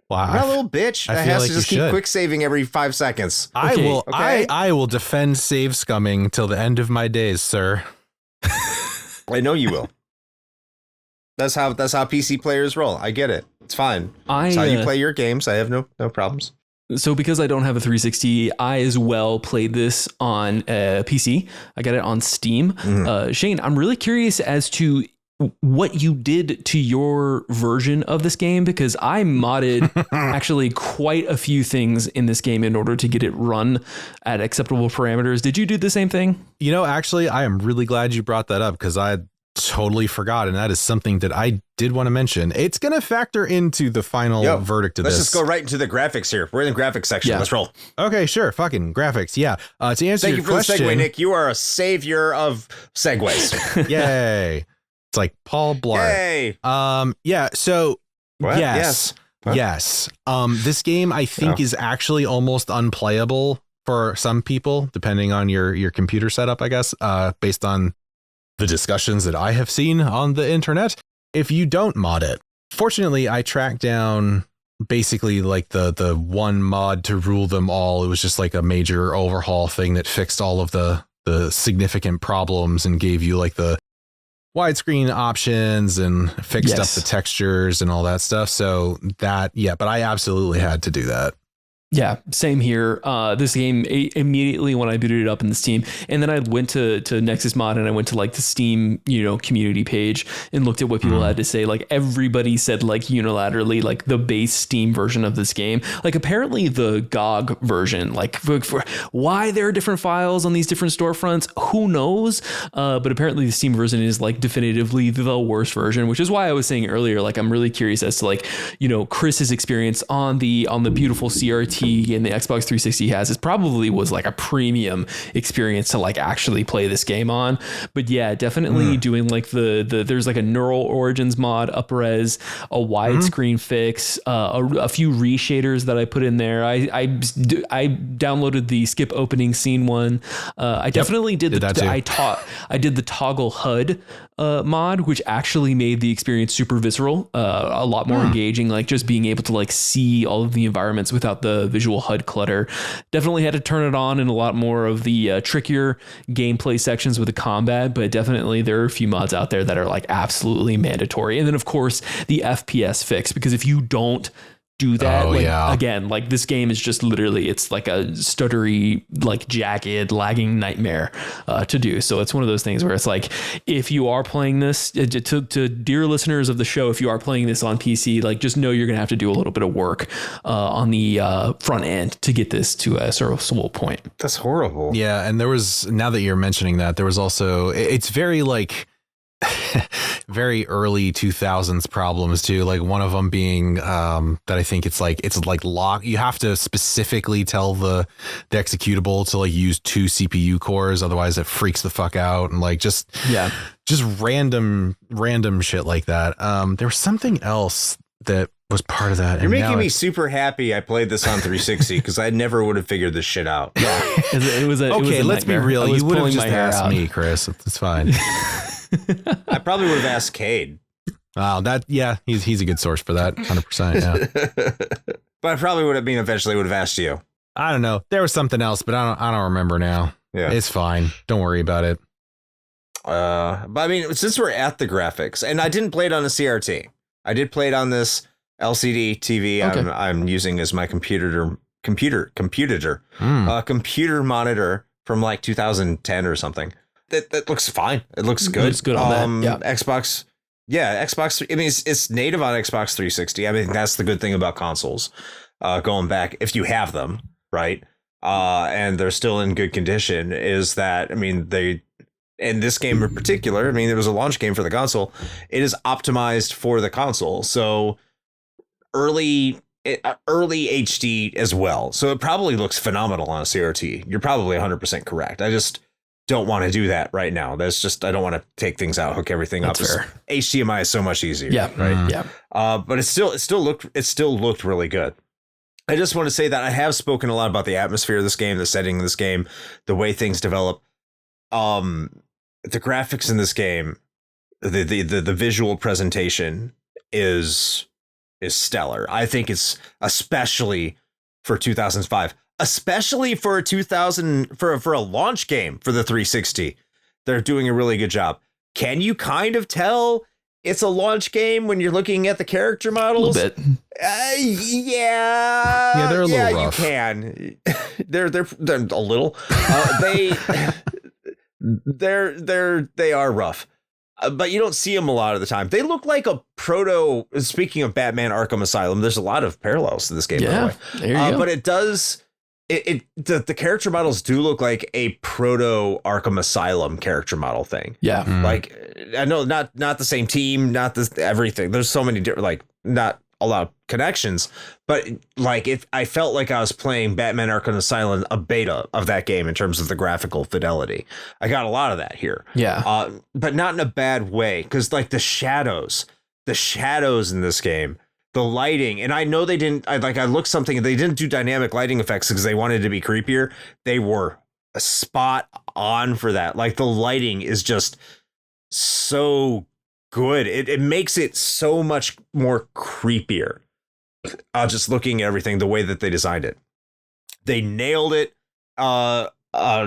Well, I'm not a little bitch that has to just keep quick saving every 5 seconds. I will defend save scumming till the end of my days, sir. I know you will. That's how PC players roll. I get it. It's fine. That's how you play your games. I have no problems. So because I don't have a 360, I as well played this on PC. I got it on Steam. Mm-hmm. Shane, I'm really curious as to what you did to your version of this game, because I modded actually quite a few things in this game in order to get it run at acceptable parameters. Did you do the same thing? You know, actually, I am really glad you brought that up because I totally forgot. And that is something that I did want to mention. It's going to factor into the final verdict of this. Let's just go right into the graphics here. We're in the graphics section. Yeah. Let's roll. Okay, sure. Fucking graphics. Yeah. To answer your question. Thank you for the segue, Nick. You are a savior of segues. Yay. It's like Paul Blart. Yay. Yeah. So what? Yes. This game I think is actually almost unplayable for some people, depending on your computer setup, I guess, based on the discussions that I have seen on the internet, if you don't mod it. Fortunately, I tracked down basically like the one mod to rule them all. It was just like a major overhaul thing that fixed all of the significant problems and gave you like the widescreen options and fixed up the textures and all that stuff. So that, but I absolutely had to do that. Yeah, same here. This game immediately when I booted it up in the Steam, and then I went to Nexus Mod and I went to like the Steam, community page and looked at what people had to say. Like everybody said like unilaterally, like the base Steam version of this game, like apparently the GOG version, like for why there are different files on these different storefronts, who knows? But apparently the Steam version is like definitively the worst version, which is why I was saying earlier, like I'm really curious as to like, Chris's experience on the beautiful CRT and the Xbox 360 has, it probably was like a premium experience to like actually play this game on. But yeah, definitely doing like the there's like a Neural Origins mod, up-res, a widescreen fix, a few reshaders that I put in there. I downloaded the skip opening scene one. I definitely did I did the toggle HUD mod, which actually made the experience super visceral, a lot more engaging, like just being able to like see all of the environments without the visual HUD clutter. Definitely had to turn it on in a lot more of the trickier gameplay sections with the combat, but definitely there are a few mods out there that are like absolutely mandatory. And then of course the FPS fix, because if you don't do that, again, like this game is just literally, it's like a stuttery, like jagged, lagging nightmare to do. So it's one of those things where it's like, if you are playing this, to dear listeners of the show, if you are playing this on PC, like just know you're gonna have to do a little bit of work on the front end to get this to a serviceable point. That's horrible. Yeah, and there was, now that you're mentioning that, there was also, it's very like very early 2000s problems too, like one of them being that I think it's like lock, you have to specifically tell the executable to like use 2 CPU cores, otherwise it freaks the fuck out, and like just random shit like that. There was something else that was part of that. You're making me super happy I played this on 360 because I never would have figured this shit out. Yeah, it was okay, let's be real, you would have just asked me, Chris. It's fine. I probably would have asked Cade. Wow, he's a good source for that, 100%. Yeah. But I probably would have eventually would have asked you. I don't know. There was something else, but I don't remember now. Yeah, it's fine. Don't worry about it. But I mean, since we're at the graphics, and I didn't play it on a CRT, I did play it on this LCD TV. Okay. I'm using as my computer monitor from like 2010 or something. That looks fine. It looks good. It's good on that. Yeah. Xbox. I mean, it's native on Xbox 360. I mean, that's the good thing about consoles. Going back, if you have them, right, and they're still in good condition, is that, I mean, in this game in particular, I mean, it was a launch game for the console. It is optimized for the console, so early HD as well. So it probably looks phenomenal on a CRT. You're probably 100% correct. I just don't want to do that right now. That's just, I don't want to take things out, hook everything up. Fair. HDMI is so much easier. Yeah. Right. Yeah. But it still looked really good. I just want to say that I have spoken a lot about the atmosphere of this game, the setting of this game, the way things develop. The graphics in this game, the visual presentation is stellar. I think it's, especially for 2005. Especially for for a launch game for the 360, they're doing a really good job. Can you kind of tell it's a launch game when you're looking at the character models? A little bit. Yeah, they're a little rough. You can. they're a little. They are rough. But you don't see them a lot of the time. They look like a proto. Speaking of Batman Arkham Asylum, there's a lot of parallels to this game. Yeah, by the way. There you go. But it does. The character models do look like a proto Arkham Asylum character model thing. Yeah. Like, I know not the same team, not this everything. There's so many different, like, not a lot of connections, but like I felt like I was playing Batman Arkham Asylum, a beta of that game in terms of the graphical fidelity. I got a lot of that here. Yeah. But not in a bad way, because like the shadows in this game, the lighting, and I know they didn't, I looked something, they didn't do dynamic lighting effects because they wanted to be creepier. They were a spot on for that. Like the lighting is just so good. It makes it so much more creepier. Just looking at everything, the way that they designed it, they nailed it.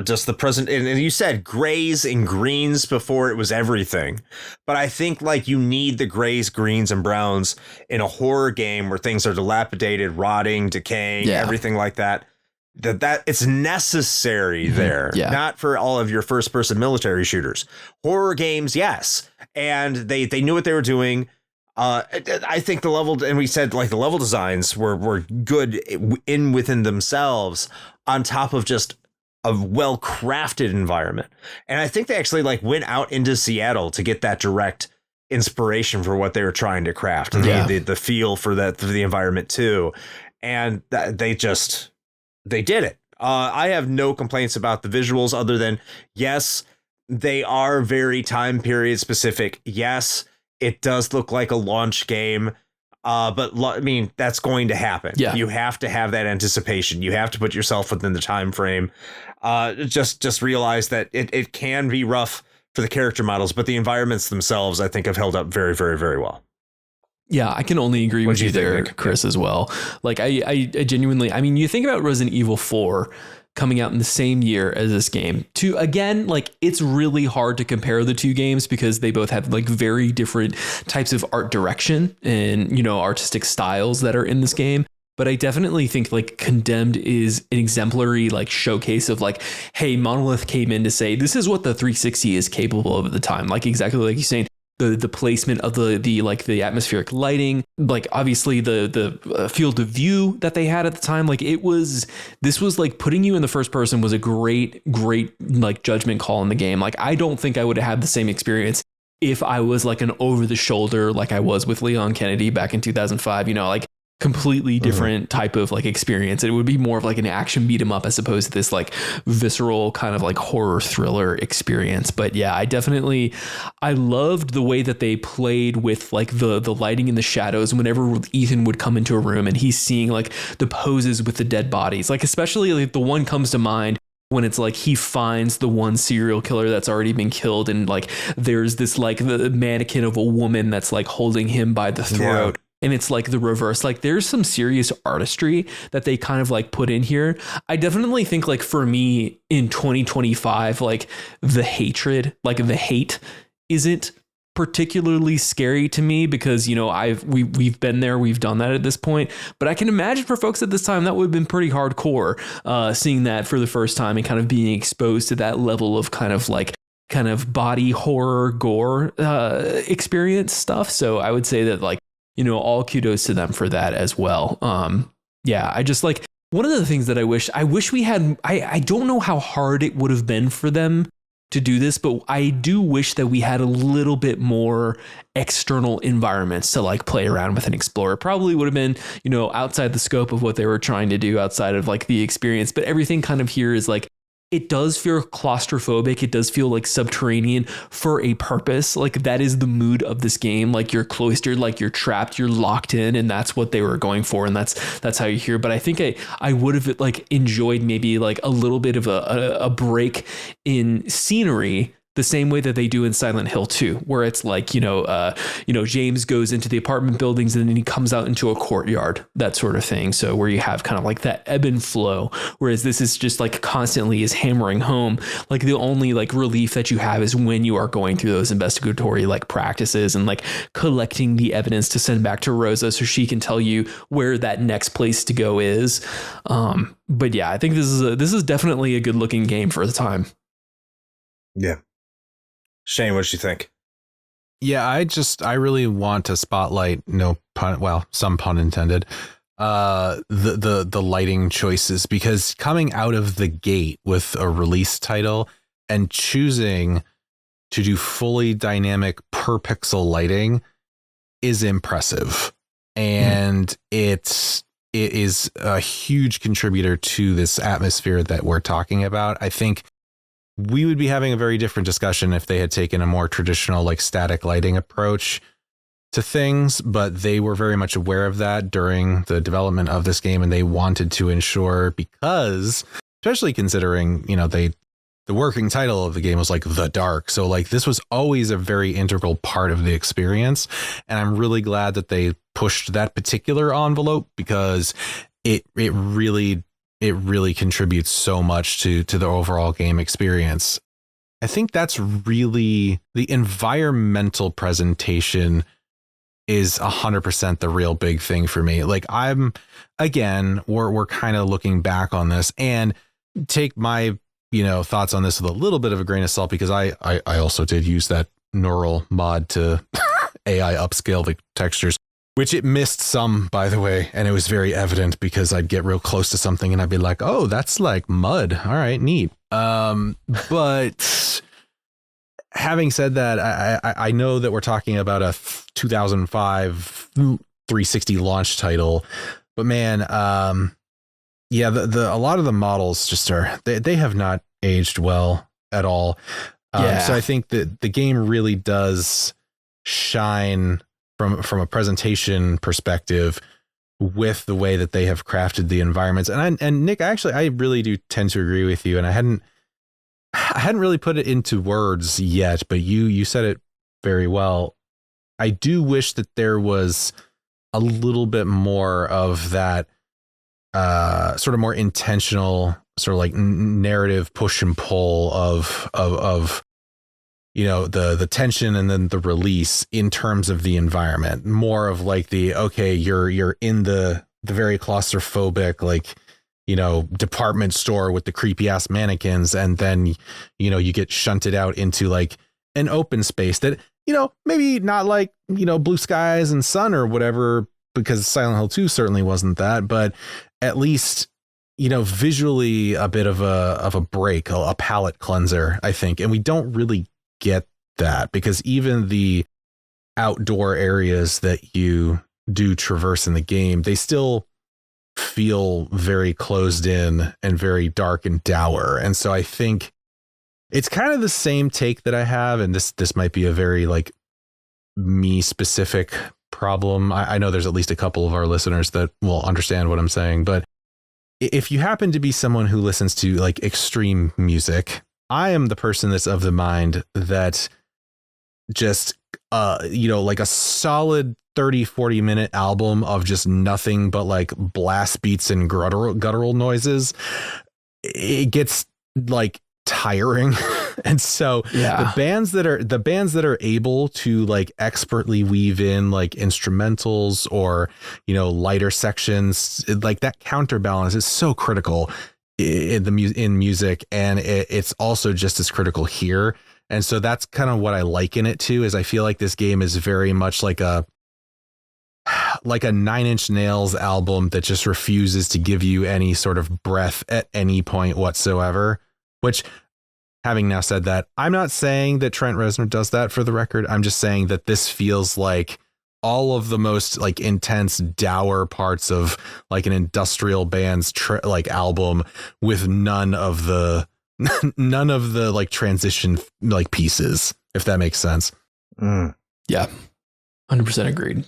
Just the present, and you said grays and greens before, it was everything, but I think like you need the grays, greens, and browns in a horror game where things are dilapidated, rotting, decaying, everything like that. That it's necessary there, not for all of your first person military shooters. Horror games, yes, and they knew what they were doing. I think the level, and we said like the level designs were good within themselves, on top of just a well-crafted environment. And I think they actually like went out into Seattle to get that direct inspiration for what they were trying to craft, the feel for the environment too. And they did it. I have no complaints about the visuals other than, yes, they are very time period specific. Yes, it does look like a launch game. But I mean, that's going to happen. Yeah. You have to have that anticipation. You have to put yourself within the time frame. Just realize that it can be rough for the character models, but the environments themselves, I think, have held up very, very, very well. Yeah, I can only agree with you there, Chris, as well. Like, I genuinely, I mean, you think about Resident Evil 4 coming out in the same year as this game. Again, like, it's really hard to compare the two games because they both have like very different types of art direction and, you know, artistic styles that are in this game. But I definitely think like Condemned is an exemplary like showcase of like, hey, Monolith came in to say this is what the 360 is capable of at the time. Like, exactly like you're saying. The placement of the atmospheric lighting, like obviously the field of view that they had at the time, like this was like putting you in the first person was a great like judgment call in the game. Like, I don't think I would have had the same experience if I was like an over the shoulder like I was with Leon Kennedy back in 2005, you know, like completely different type of like experience. It would be more of like an action beat 'em up as opposed to this like visceral kind of like horror thriller experience. But yeah, I loved the way that they played with like the lighting and the shadows whenever Ethan would come into a room and he's seeing like the poses with the dead bodies. Like, especially like the one comes to mind when it's like he finds the one serial killer that's already been killed and like there's this like the mannequin of a woman that's like holding him by the throat. Yeah. And it's like the reverse, like there's some serious artistry that they kind of like put in here. I definitely think like for me in 2025, like the hatred, like the hate isn't particularly scary to me because, you know, we've been there, we've done that at this point, but I can imagine for folks at this time, that would have been pretty hardcore, seeing that for the first time and kind of being exposed to that level of kind of body horror, gore, experience stuff. So I would say that like, you know, all kudos to them for that as well. Yeah, I just like one of the things that I wish we had, I don't know how hard it would have been for them to do this, but I do wish that we had a little bit more external environments to like play around with and explore. It probably would have been, you know, outside the scope of what they were trying to do outside of like the experience, but everything kind of here is like, it does feel claustrophobic. It does feel like subterranean for a purpose. Like that is the mood of this game. Like you're cloistered, like you're trapped, you're locked in, and that's what they were going for. And that's how you hear. But I think I would have like enjoyed maybe like a little bit of a break in scenery, the same way that they do in Silent Hill 2, where it's like, James goes into the apartment buildings and then he comes out into a courtyard, that sort of thing. So where you have kind of like that ebb and flow, whereas this is just like constantly is hammering home. Like the only like relief that you have is when you are going through those investigatory like practices and like collecting the evidence to send back to Rosa so she can tell you where that next place to go is. But yeah, I think this is definitely a good looking game for the time. Yeah. Shane, what did you think? Yeah, I really want to spotlight, some pun intended, the lighting choices, because coming out of the gate with a release title and choosing to do fully dynamic per pixel lighting is impressive. And it is a huge contributor to this atmosphere that we're talking about. I think we would be having a very different discussion if they had taken a more traditional like static lighting approach to things, but they were very much aware of that during the development of this game, and they wanted to ensure, because especially considering, the working title of the game was like The Dark, so like this was always a very integral part of the experience, and I'm really glad that they pushed that particular envelope, because it really contributes so much to the overall game experience. I think that's really the environmental presentation is 100% the real big thing for me. Like we're kind of looking back on this, and take my, thoughts on this with a little bit of a grain of salt, because I also did use that neural mod to AI upscale the textures, which it missed some, by the way, and it was very evident because I'd get real close to something and I'd be like, oh, that's like mud. All right, neat. But having said that, I know that we're talking about a 2005 360 launch title, but man, a lot of the models just they have not aged well at all. So I think that the game really does shine from a presentation perspective with the way that they have crafted the environments. And Nick, actually, I really do tend to agree with you. And I hadn't really put it into words yet, but you said it very well. I do wish that there was a little bit more of that sort of more intentional sort of like narrative push and pull of the tension and then the release in terms of the environment. More of like you're in the very claustrophobic, like, department store with the creepy ass mannequins, and then you get shunted out into like an open space that maybe not like blue skies and sun or whatever, because Silent Hill 2 certainly wasn't that, but at least visually a bit of a break, a palate cleanser, I think. And we don't really get that, because even the outdoor areas that you do traverse in the game, they still feel very closed in and very dark and dour. And so I think it's kind of the same take that I have, and this might be a very like me specific problem. I know there's at least a couple of our listeners that will understand what I'm saying, but if you happen to be someone who listens to like extreme music, I am the person that's of the mind that just like a solid 30-40 minute album of just nothing but like blast beats and guttural noises, it gets like tiring. And so the bands that are able to like expertly weave in like instrumentals or lighter sections, like that counterbalance is so critical in music, and it's also just as critical here. And so that's kind of what I like in it too, is I feel like this game is very much like a Nine Inch Nails album that just refuses to give you any sort of breath at any point whatsoever. Which, having now said that, I'm not saying that Trent Reznor does that, for the record. I'm just saying that this feels like all of the most like intense, dour parts of like an industrial band's like album, with none of the like transition like pieces, if that makes sense. Yeah, 100% agreed.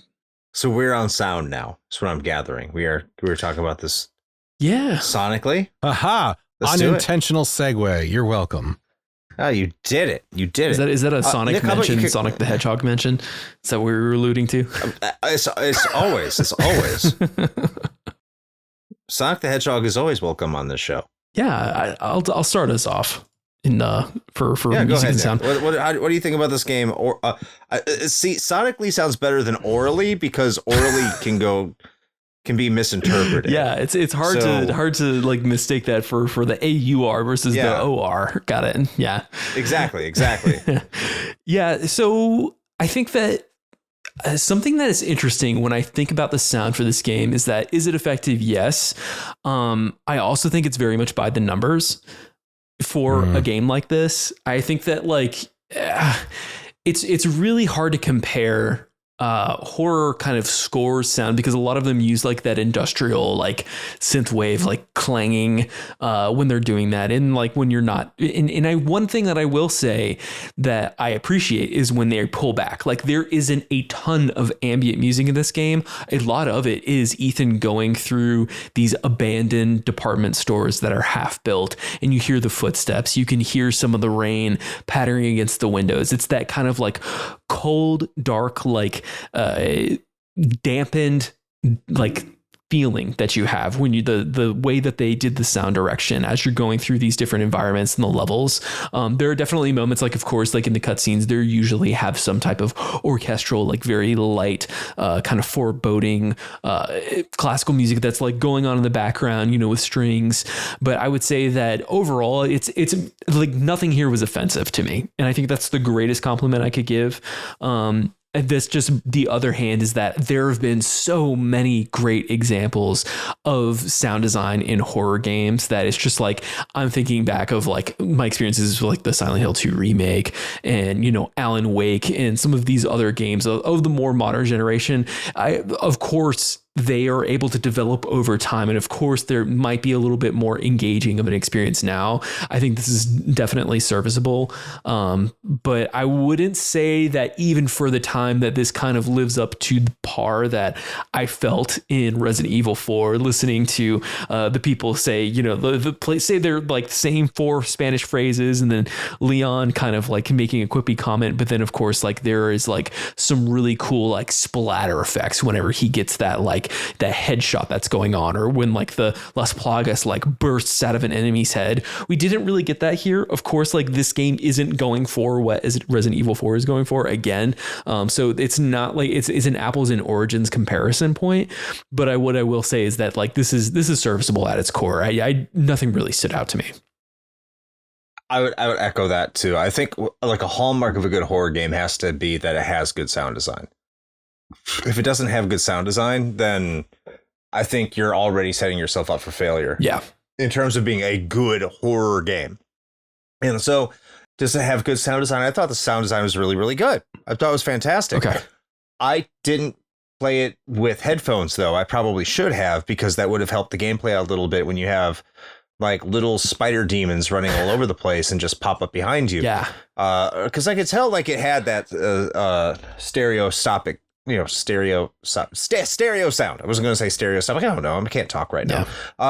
So we're on sound now. That's what I'm gathering. We were talking about this. Yeah. Sonically. Aha. Unintentional segue. You're welcome. Oh, you did it. You did it. Is that a Sonic Nick, mention? Sonic the Hedgehog mention? Is that what we were alluding to? It's always. Sonic the Hedgehog is always welcome on this show. Yeah, I'll start us off in for music and sound. What do you think about this game? Or see, sonically sounds better than orally, because orally can be misinterpreted. Yeah, it's hard to like mistake that for the AUR versus the OR. Got it. Yeah. Exactly. Yeah. So I think that something that is interesting when I think about the sound for this game is it effective? Yes. I also think it's very much by the numbers for a game like this. I think that like it's really hard to compare horror kind of scores sound, because a lot of them use like that industrial like synthwave like clanging when they're doing that, and like when you're not. And one thing that I will say that I appreciate is when they pull back. Like there isn't a ton of ambient music in this game. A lot of it is Ethan going through these abandoned department stores that are half built, and you hear the footsteps. You can hear some of the rain pattering against the windows. It's that kind of like cold, dark, like dampened like feeling that you have when you the way that they did the sound direction as you're going through these different environments and the levels. There are definitely moments, like of course, like in the cutscenes, there usually have some type of orchestral, like very light, kind of foreboding classical music that's like going on in the background, with strings. But I would say that overall, it's like nothing here was offensive to me, and I think that's the greatest compliment I could give. And that's just the other hand, is that there have been so many great examples of sound design in horror games that it's just like, I'm thinking back of like my experiences with like the Silent Hill 2 remake and, Alan Wake and some of these other games of the more modern generation. Of course, they are able to develop over time. And of course, there might be a little bit more engaging of an experience now. I think this is definitely serviceable. But I wouldn't say that even for the time that this kind of lives up to the par that I felt in Resident Evil 4, listening to the people say, you know, say they're like saying 4 Spanish phrases, and then Leon kind of like making a quippy comment. But then, of course, like there is like some really cool like splatter effects whenever he gets that like that headshot that's going on, or when like the Las Plagas like bursts out of an enemy's head. We didn't really get that here. Of course, like this game isn't going for what Resident Evil 4 is going for again. So it's not like it's an apples and origins comparison point. But what I will say is that like this is serviceable at its core. I nothing really stood out to me. I would echo that too. I think like a hallmark of a good horror game has to be that it has good sound design. If it doesn't have good sound design, then I think you're already setting yourself up for failure. Yeah. In terms of being a good horror game. And so does it have good sound design? I thought the sound design was really, really good. I thought it was fantastic. Okay. I didn't play it with headphones, though. I probably should have, because that would have helped the gameplay out a little bit when you have like little spider demons running all over the place and just pop up behind you. Yeah. Because I could tell like it had that stereo sound. I wasn't going to say stereo sound. I don't know. I can't talk right now.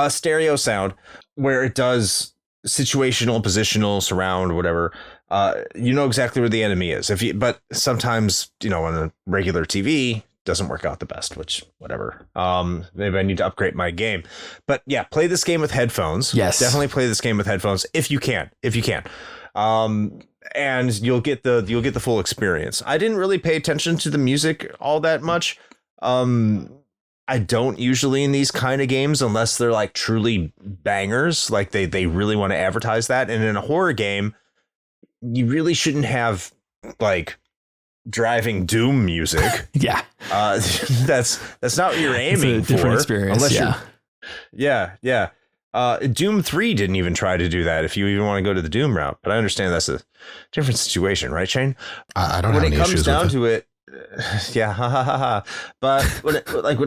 Stereo sound, where it does situational, positional, surround, whatever. You know exactly where the enemy is. But sometimes, you know, on a regular TV, doesn't work out the best, which whatever. Maybe I need to upgrade my game. But yeah, play this game with headphones. Yes, definitely play this game with headphones if you can. And you'll get the full experience. I didn't really pay attention to the music all that much. I don't usually in these kind of games unless they're like truly bangers, like they really want to advertise that. And in a horror game, you really shouldn't have like driving doom music. Yeah. That's not what you're aiming it's a different for. Experience. Yeah. Doom 3 didn't even try to do that, if you even want to go to the Doom route. But I understand that's a different situation, right, Shane? I don't have any issues with it. When it comes down to it, yeah, but when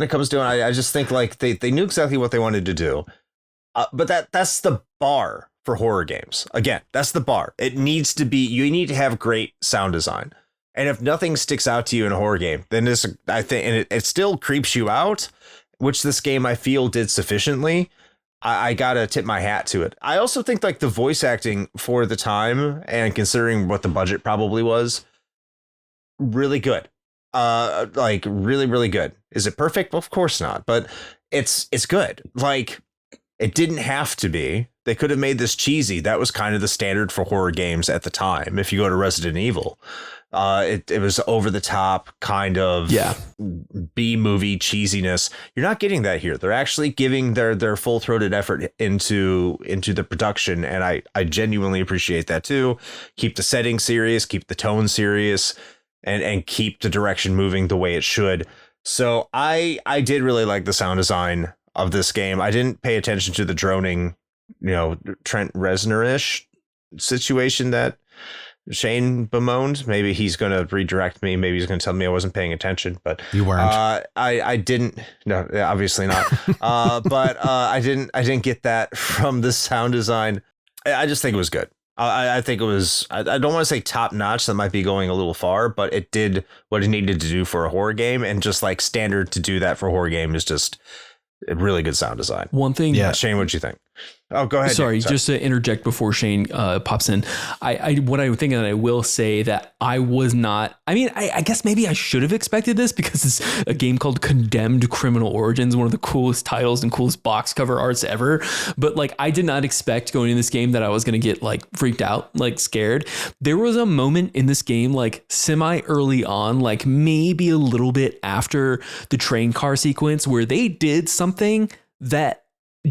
it comes to it, I just think like they knew exactly what they wanted to do. But that's the bar for horror games. Again, that's the bar. It needs to be, you need to have great sound design. And if nothing sticks out to you in a horror game, then I think, and it still creeps you out, which this game I feel did sufficiently. I gotta tip my hat to it. I also think like the voice acting for the time, and considering what the budget probably was, really good. Like really, really good. Is it perfect? Well, of course not, but it's good. Like it didn't have to be. They could have made this cheesy. That was kind of the standard for horror games at the time. If you go to Resident Evil, it was over the top kind of B movie cheesiness. You're not getting that here. They're actually giving their full throated effort into the production, and I genuinely appreciate that too. Keep the setting serious, keep the tone serious, and keep the direction moving the way it should. So I did really like the sound design of this game. I didn't pay attention to the droning, you know, Trent Reznor-ish situation that Shane bemoaned. Maybe he's going to redirect me. Maybe he's going to tell me I wasn't paying attention, but you weren't. I didn't. No, obviously not. But I didn't get that from the sound design. I just think it was good. I think it was, I don't want to say top notch. That might be going a little far, but it did what it needed to do for a horror game, and just like standard to do that for a horror game is just a really good sound design. One thing. Yeah. Shane, what'd you think? Oh, go ahead. Sorry, just to interject before Shane pops in. What I think, and I will say that I was not, I mean, I guess maybe I should have expected this, because it's a game called Condemned Criminal Origins, one of the coolest titles and coolest box cover arts ever. But like, I did not expect going in this game that I was going to get like freaked out, like scared. There was a moment in this game, like semi early on, like maybe a little bit after the train car sequence, where they did something that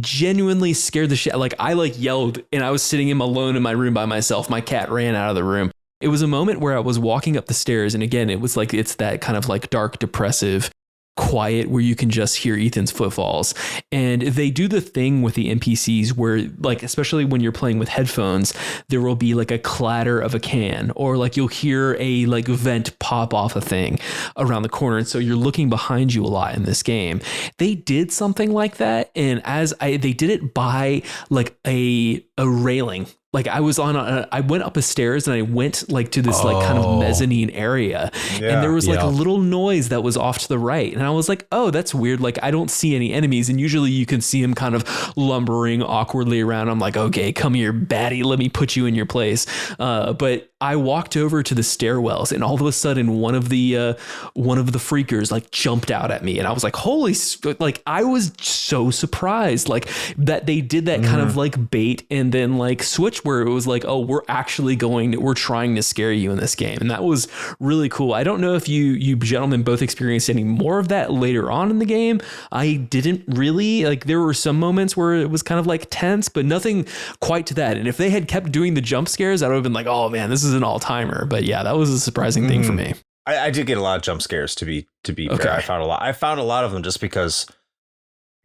genuinely scared the shit. Like I like yelled, and I was sitting alone in my room by myself. My cat ran out of the room. It was a moment where I was walking up the stairs, and again, it was like, it's that kind of like dark, depressive quiet where you can just hear Ethan's footfalls. And they do the thing with the NPCs where, like, especially when you're playing with headphones, there will be like a clatter of a can, or like you'll hear a like vent pop off a thing around the corner. And so you're looking behind you a lot in this game. They did something like that. And they did it by like a railing. Like I was I went up a stairs and I went like to this like kind of mezzanine area, and there was like a little noise that was off to the right. And I was like, oh, that's weird. Like I don't see any enemies. And usually you can see them kind of lumbering awkwardly around. I'm like, okay, come here, baddie. Let me put you in your place. But I walked over to the stairwells, and all of a sudden one of the freakers like jumped out at me, and I was like, like I was so surprised like that they did that kind of like bait and then like switch where it was like, oh, we're trying to scare you in this game. And that was really cool. I don't know if you gentlemen both experienced any more of that later on in the game. I didn't really. Like there were some moments where it was kind of like tense, but nothing quite to that. And if they had kept doing the jump scares, I would have been like, oh man, this is an all-timer. But yeah, that was a surprising thing for me. I did get a lot of jump scares to be fair. I found a lot of them just because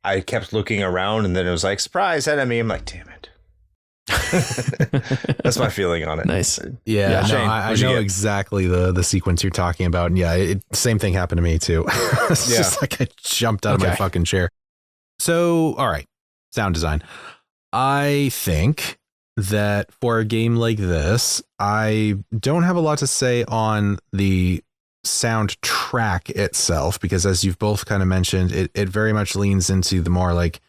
I kept looking around, and then it was like, surprise enemy. I'm like, damn it. That's my feeling on it. Nice. Yeah, no, I know exactly the sequence you're talking about. And yeah, same thing happened to me too. It's just like I jumped out of my fucking chair. So, all right, sound design. I think that for a game like this, I don't have a lot to say on the soundtrack itself, because as you've both kind of mentioned, it very much leans into the more like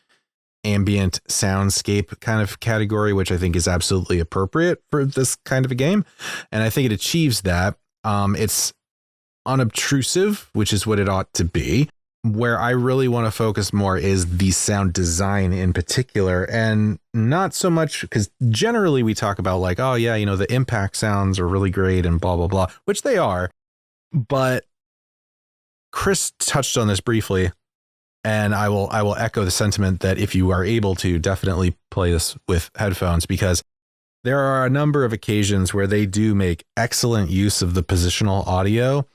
ambient soundscape kind of category, which I think is absolutely appropriate for this kind of a game. And I think it achieves that. It's unobtrusive, which is what it ought to be. Where I really want to focus more is the sound design in particular, and not so much because generally we talk about like, oh yeah, the impact sounds are really great and blah, blah, blah, which they are. But Chris touched on this briefly, and I will echo the sentiment that if you are able to, definitely play this with headphones, because there are a number of occasions where they do make excellent use of the positional audio.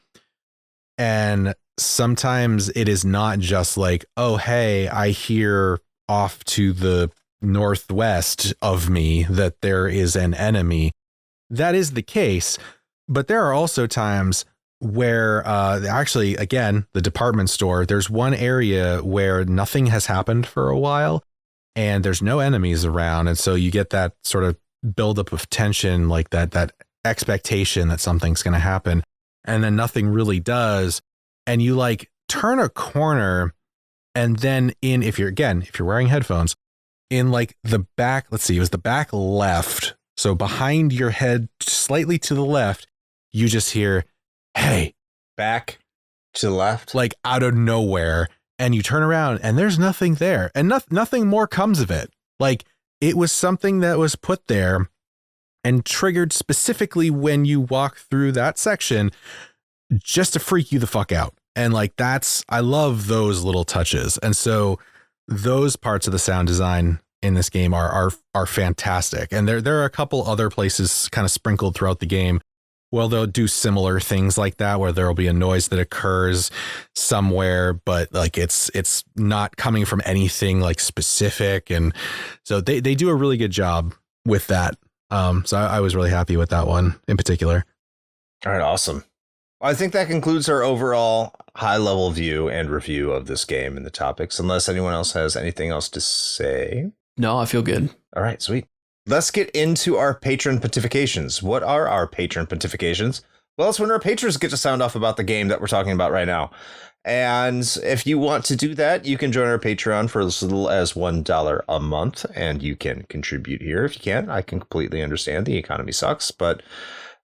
And sometimes it is not just like, oh, hey, I hear off to the northwest of me that there is an enemy. That is the case. But there are also times where actually, again, the department store, there's one area where nothing has happened for a while and there's no enemies around. And so you get that sort of buildup of tension, like that expectation that something's going to happen. And then nothing really does. And you like turn a corner, and then if you're wearing headphones, in like the back, let's see, it was the back left. So behind your head, slightly to the left, you just hear, hey, back to the left, like out of nowhere. And you turn around and there's nothing there, and nothing more comes of it. Like it was something that was put there and triggered specifically when you walk through that section just to freak you the fuck out. And like I love those little touches. And so those parts of the sound design in this game are fantastic. And there are a couple other places kind of sprinkled throughout the game. Well, they'll do similar things like that, where there'll be a noise that occurs somewhere, but like it's not coming from anything like specific. And so they do a really good job with that. So I was really happy with that one in particular. All right, awesome. I think that concludes our overall high-level view and review of this game and the topics, unless anyone else has anything else to say. No, I feel good. All right, sweet. Let's get into our patron pontifications. What are our patron pontifications? Well, it's when our patrons get to sound off about the game that we're talking about right now. And if you want to do that, you can join our Patreon for as little as $1 a month, and you can contribute here if you can. I can completely understand the economy sucks, but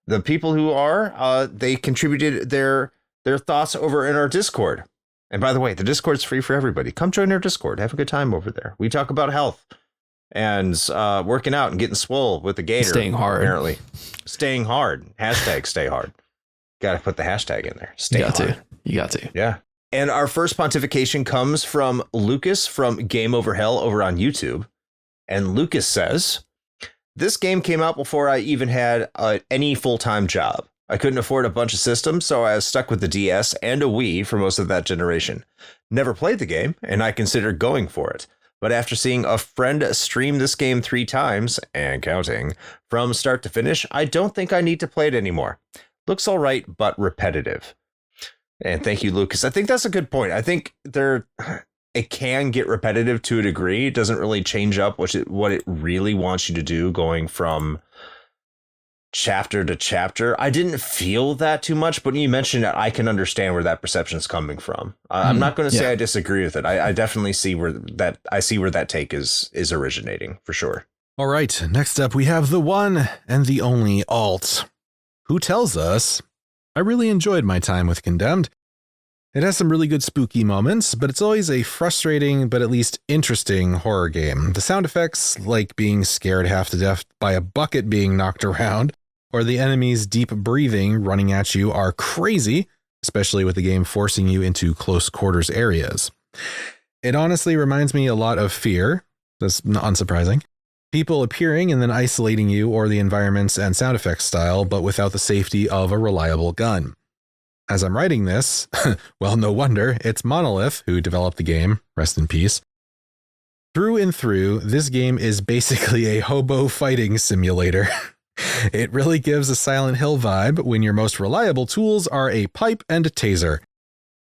the people who are, they contributed their thoughts over in our Discord. And by the way, the Discord's free for everybody. Come join our Discord. Have a good time over there. We talk about health and working out and getting swole with the gator. Staying hard. Apparently. Staying hard. Hashtag stay hard. Got to put the hashtag in there. Stay hard. You got to. Yeah. And our first pontification comes from Lucas from Game Over Hell over on YouTube. And Lucas says, this game came out before I even had any full-time job. I couldn't afford a bunch of systems, so I was stuck with the DS and a Wii for most of that generation. Never played the game, and I considered going for it. But after seeing a friend stream this game 3 times, and counting, from start to finish, I don't think I need to play it anymore. Looks all right, but repetitive. And thank you, Lucas. I think that's a good point. I think it can get repetitive to a degree. It doesn't really change up what it really wants you to do going from chapter to chapter. I didn't feel that too much, but when you mentioned it, I can understand where that perception is coming from. I'm not going to say I disagree with it. I definitely see where that take is originating for sure. All right. Next up, we have the one and the only Alt, who tells us, I really enjoyed my time with Condemned. It has some really good spooky moments, but it's always a frustrating but at least interesting horror game. The sound effects, like being scared half to death by a bucket being knocked around, or the enemy's deep breathing running at you, are crazy, especially with the game forcing you into close quarters areas. It honestly reminds me a lot of Fear. That's not unsurprising. People appearing and then isolating you, or the environments and sound effects style, but without the safety of a reliable gun. As I'm writing this, well, no wonder, it's Monolith who developed the game, rest in peace. Through and through, this game is basically a hobo fighting simulator. It really gives a Silent Hill vibe when your most reliable tools are a pipe and a taser.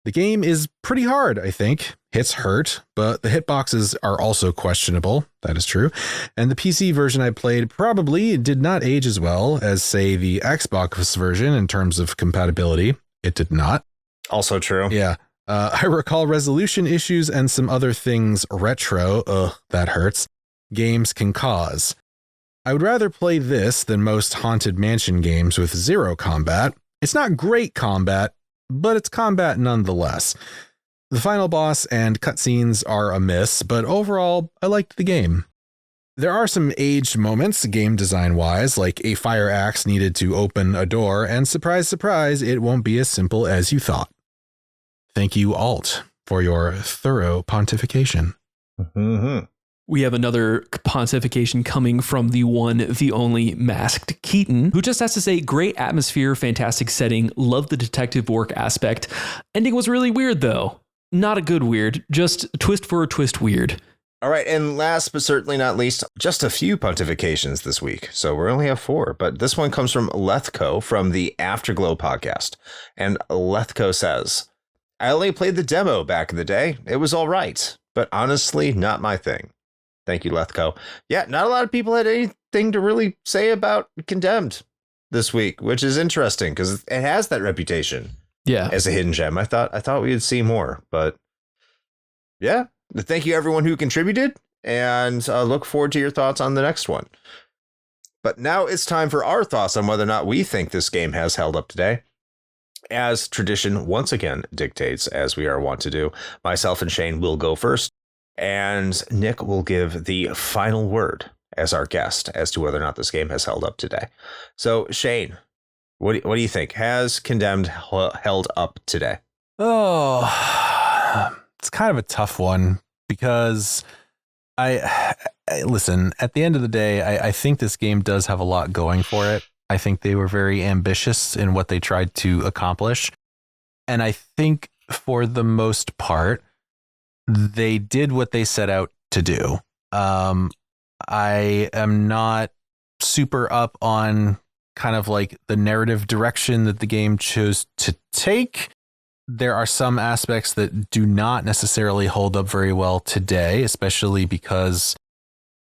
The game is pretty hard, I think. Hits hurt, but the hitboxes are also questionable. That is true. And the PC version I played probably did not age as well as, say, the Xbox version in terms of compatibility. It did not. Also true. Yeah. I recall resolution issues and some other things retro, that hurts, games can cause. I would rather play this than most Haunted Mansion games with zero combat. It's not great combat, but it's combat nonetheless. The final boss and cutscenes are a miss, but overall, I liked the game. There are some aged moments, game design-wise, like a fire axe needed to open a door, and surprise, surprise, it won't be as simple as you thought. Thank you, Alt, for your thorough pontification. Mm-hmm. We have another pontification coming from the one, the only Masked Keaton, who just has to say, great atmosphere, fantastic setting, love the detective work aspect. Ending was really weird, though. Not a good weird, just twist for a twist weird. All right, and last but certainly not least, just a few pontifications this week. So we only have 4, but this one comes from Lethco from the Afterglow podcast. And Lethco says, I only played the demo back in the day. It was all right, but honestly, not my thing. Thank you, Lethco. Yeah, not a lot of people had anything to really say about Condemned this week, which is interesting because it has that reputation. Yeah, as a hidden gem. I thought we would see more, but yeah. Thank you everyone who contributed, and look forward to your thoughts on the next one. But now it's time for our thoughts on whether or not we think this game has held up today. As tradition once again dictates, as we are wont to do, myself and Shane will go first, and Nick will give the final word as our guest as to whether or not this game has held up today. So Shane, what do you think? Has Condemned held up today? Oh, it's kind of a tough one because I listen, at the end of the day, I think this game does have a lot going for it. I think they were very ambitious in what they tried to accomplish. And I think for the most part, they did what they set out to do. I am not super up on kind of like the narrative direction that the game chose to take. There are some aspects that do not necessarily hold up very well today, especially because,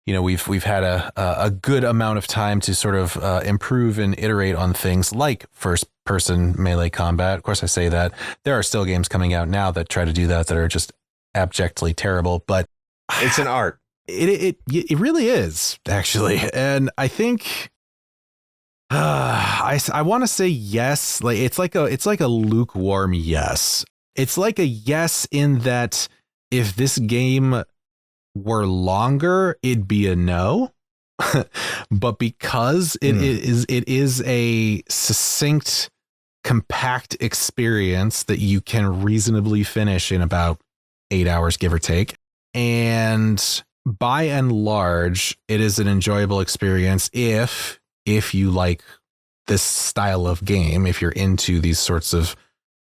you know, we've had a good amount of time to sort of improve and iterate on things like first person melee combat. Of course, I say that there are still games coming out now that try to do that are just abjectly terrible, but it's an art. It really is, actually. And I think I want to say yes. Like it's like a lukewarm yes. It's like a yes in that if this game were longer, it'd be a no. But because it is a succinct, compact experience that you can reasonably finish in about 8 hours, give or take. And by and large, it is an enjoyable experience if you like this style of game, if you're into these sorts of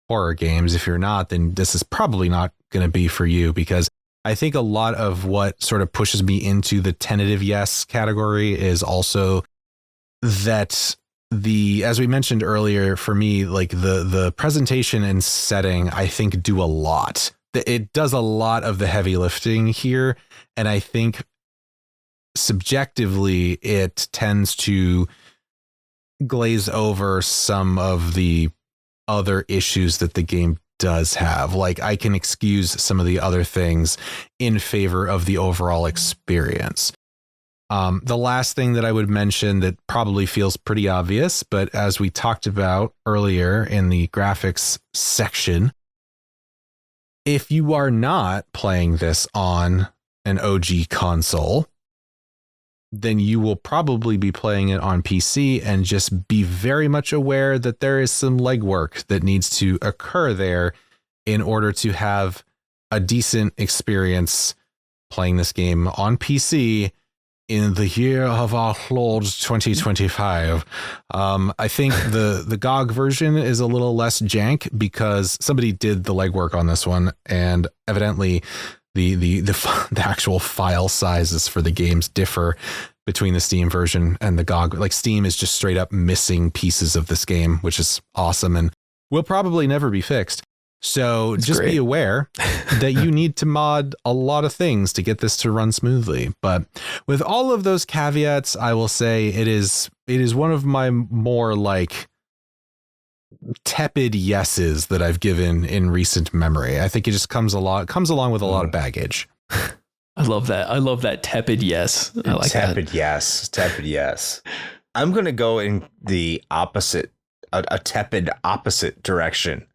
horror games. If you're not, then this is probably not going to be for you, because I think a lot of what sort of pushes me into the tentative yes category is also that as we mentioned earlier, for me, like the presentation and setting, I think do a lot. It does a lot of the heavy lifting here. And I think subjectively, it tends to glaze over some of the other issues that the game does have. Like, I can excuse some of the other things in favor of the overall experience. The last thing that I would mention that probably feels pretty obvious, but as we talked about earlier in the graphics section, if you are not playing this on an OG console, then you will probably be playing it on PC, and just be very much aware that there is some legwork that needs to occur there in order to have a decent experience playing this game on PC in the year of our Lord 2025. I think the GOG version is a little less jank because somebody did the legwork on this one, and evidently the actual file sizes for the games differ between the Steam version and the GOG. Like, Steam is just straight up missing pieces of this game, which is awesome and will probably never be fixed. So just be aware that you need to mod a lot of things to get this to run smoothly. But with all of those caveats, I will say it is one of my more like tepid yeses that I've given in recent memory. I think it just comes along with a lot of baggage. I love that. I love that tepid yes. I like tepid yes. Tepid yes. I'm going to go in the opposite, a tepid opposite direction,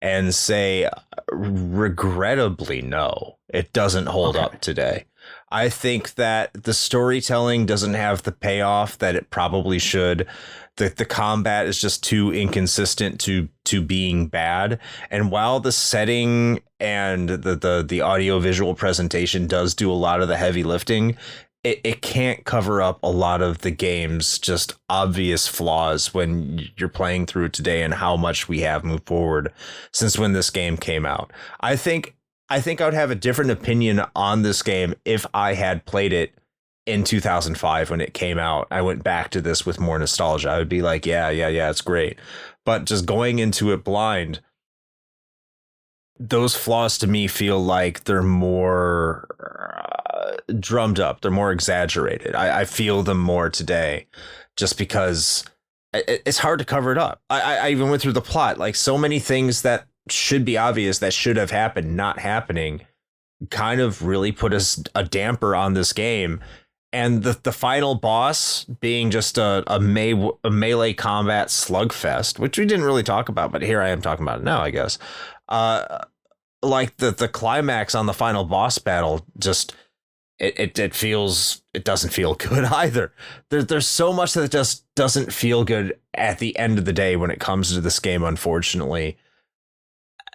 and say, regrettably, no, it doesn't hold up today. I think that the storytelling doesn't have the payoff that it probably should. The combat is just too inconsistent to being bad. And while the setting and the audio visual presentation does do a lot of the heavy lifting, it can't cover up a lot of the game's just obvious flaws when you're playing through it today, and how much we have moved forward since when this game came out. I think I would have a different opinion on this game if I had played it in 2005 when it came out. I went back to this with more nostalgia. I would be like, yeah, it's great. But just going into it blind, those flaws to me feel like they're more drummed up. They're more exaggerated. I feel them more today just because it's hard to cover it up. I even went through the plot, like so many things that should be obvious that should have happened not happening kind of really put a damper on this game. And the final boss being just a melee combat slugfest, which we didn't really talk about, but here I am talking about it now, I guess. Like the climax on the final boss battle, just it doesn't feel good either. There's so much that just doesn't feel good at the end of the day when it comes to this game, unfortunately,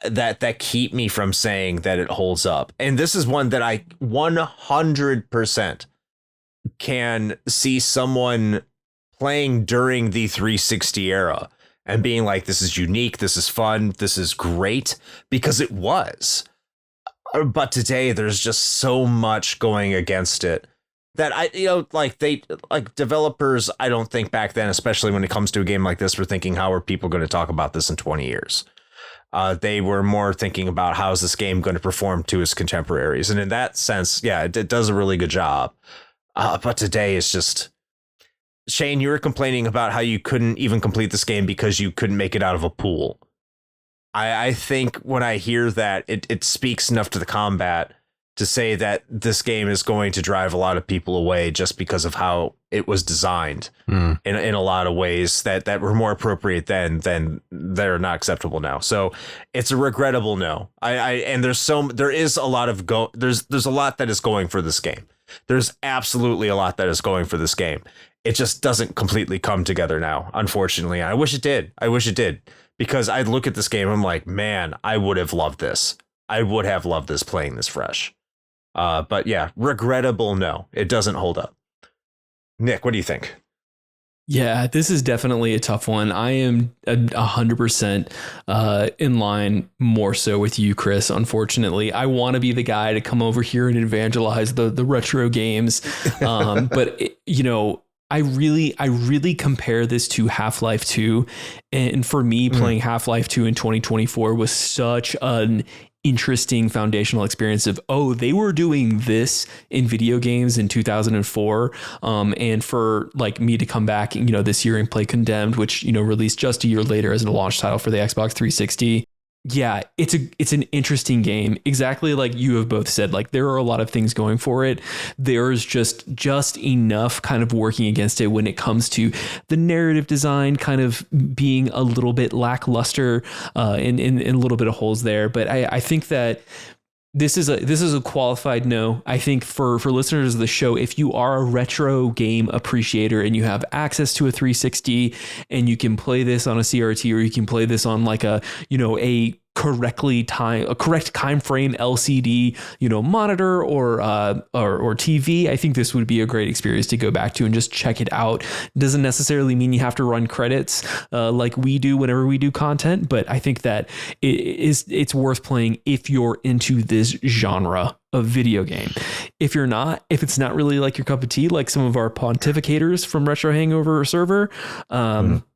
that keep me from saying that it holds up. And this is one that I 100% can see someone playing during the 360 era and being like, this is unique, this is fun, this is great, because it was. But today there's just so much going against it that developers, I don't think back then, especially when it comes to a game like this, were thinking, how are people going to talk about this in 20 years? They were more thinking about how is this game going to perform to its contemporaries. And in that sense, yeah, it does a really good job. But today is just... Shane, you were complaining about how you couldn't even complete this game because you couldn't make it out of a pool. I think when I hear that, it speaks enough to the combat to say that this game is going to drive a lot of people away just because of how it was designed in a lot of ways that were more appropriate then than they're not acceptable now. So it's a regrettable no. And there's a lot that is going for this game. There's absolutely a lot that is going for this game. It just doesn't completely come together now, unfortunately. I wish it did. Because I'd look at this game, I'm like, man, I would have loved this. I would have loved this playing this fresh. But yeah, regrettable no. It doesn't hold up. Nick, what do you think? Yeah, this is definitely a tough one. I am 100% in line more so with you, Chris. Unfortunately, I want to be the guy to come over here and evangelize the retro games. But I really compare this to Half-Life 2. And for me, playing Half-Life 2 in 2024 was such an interesting foundational experience of, they were doing this in video games in 2004. And for like me to come back, this year and play Condemned, which, released just a year later as a launch title for the Xbox 360. Yeah, it's an interesting game. Exactly like you have both said, like there are a lot of things going for it. There's just enough kind of working against it when it comes to the narrative design kind of being a little bit lackluster in a little bit of holes there. But I think that this is a qualified no. I think for listeners of the show, if you are a retro game appreciator and you have access to a 360 and you can play this on a CRT or you can play this on like a correct time frame LCD, monitor or TV, I think this would be a great experience to go back to and just check it out. Doesn't necessarily mean you have to run credits like we do whenever we do content, but I think that it's worth playing if you're into this genre of video game. If you're not, if it's not really like your cup of tea, like some of our pontificators from Retro Hangover server,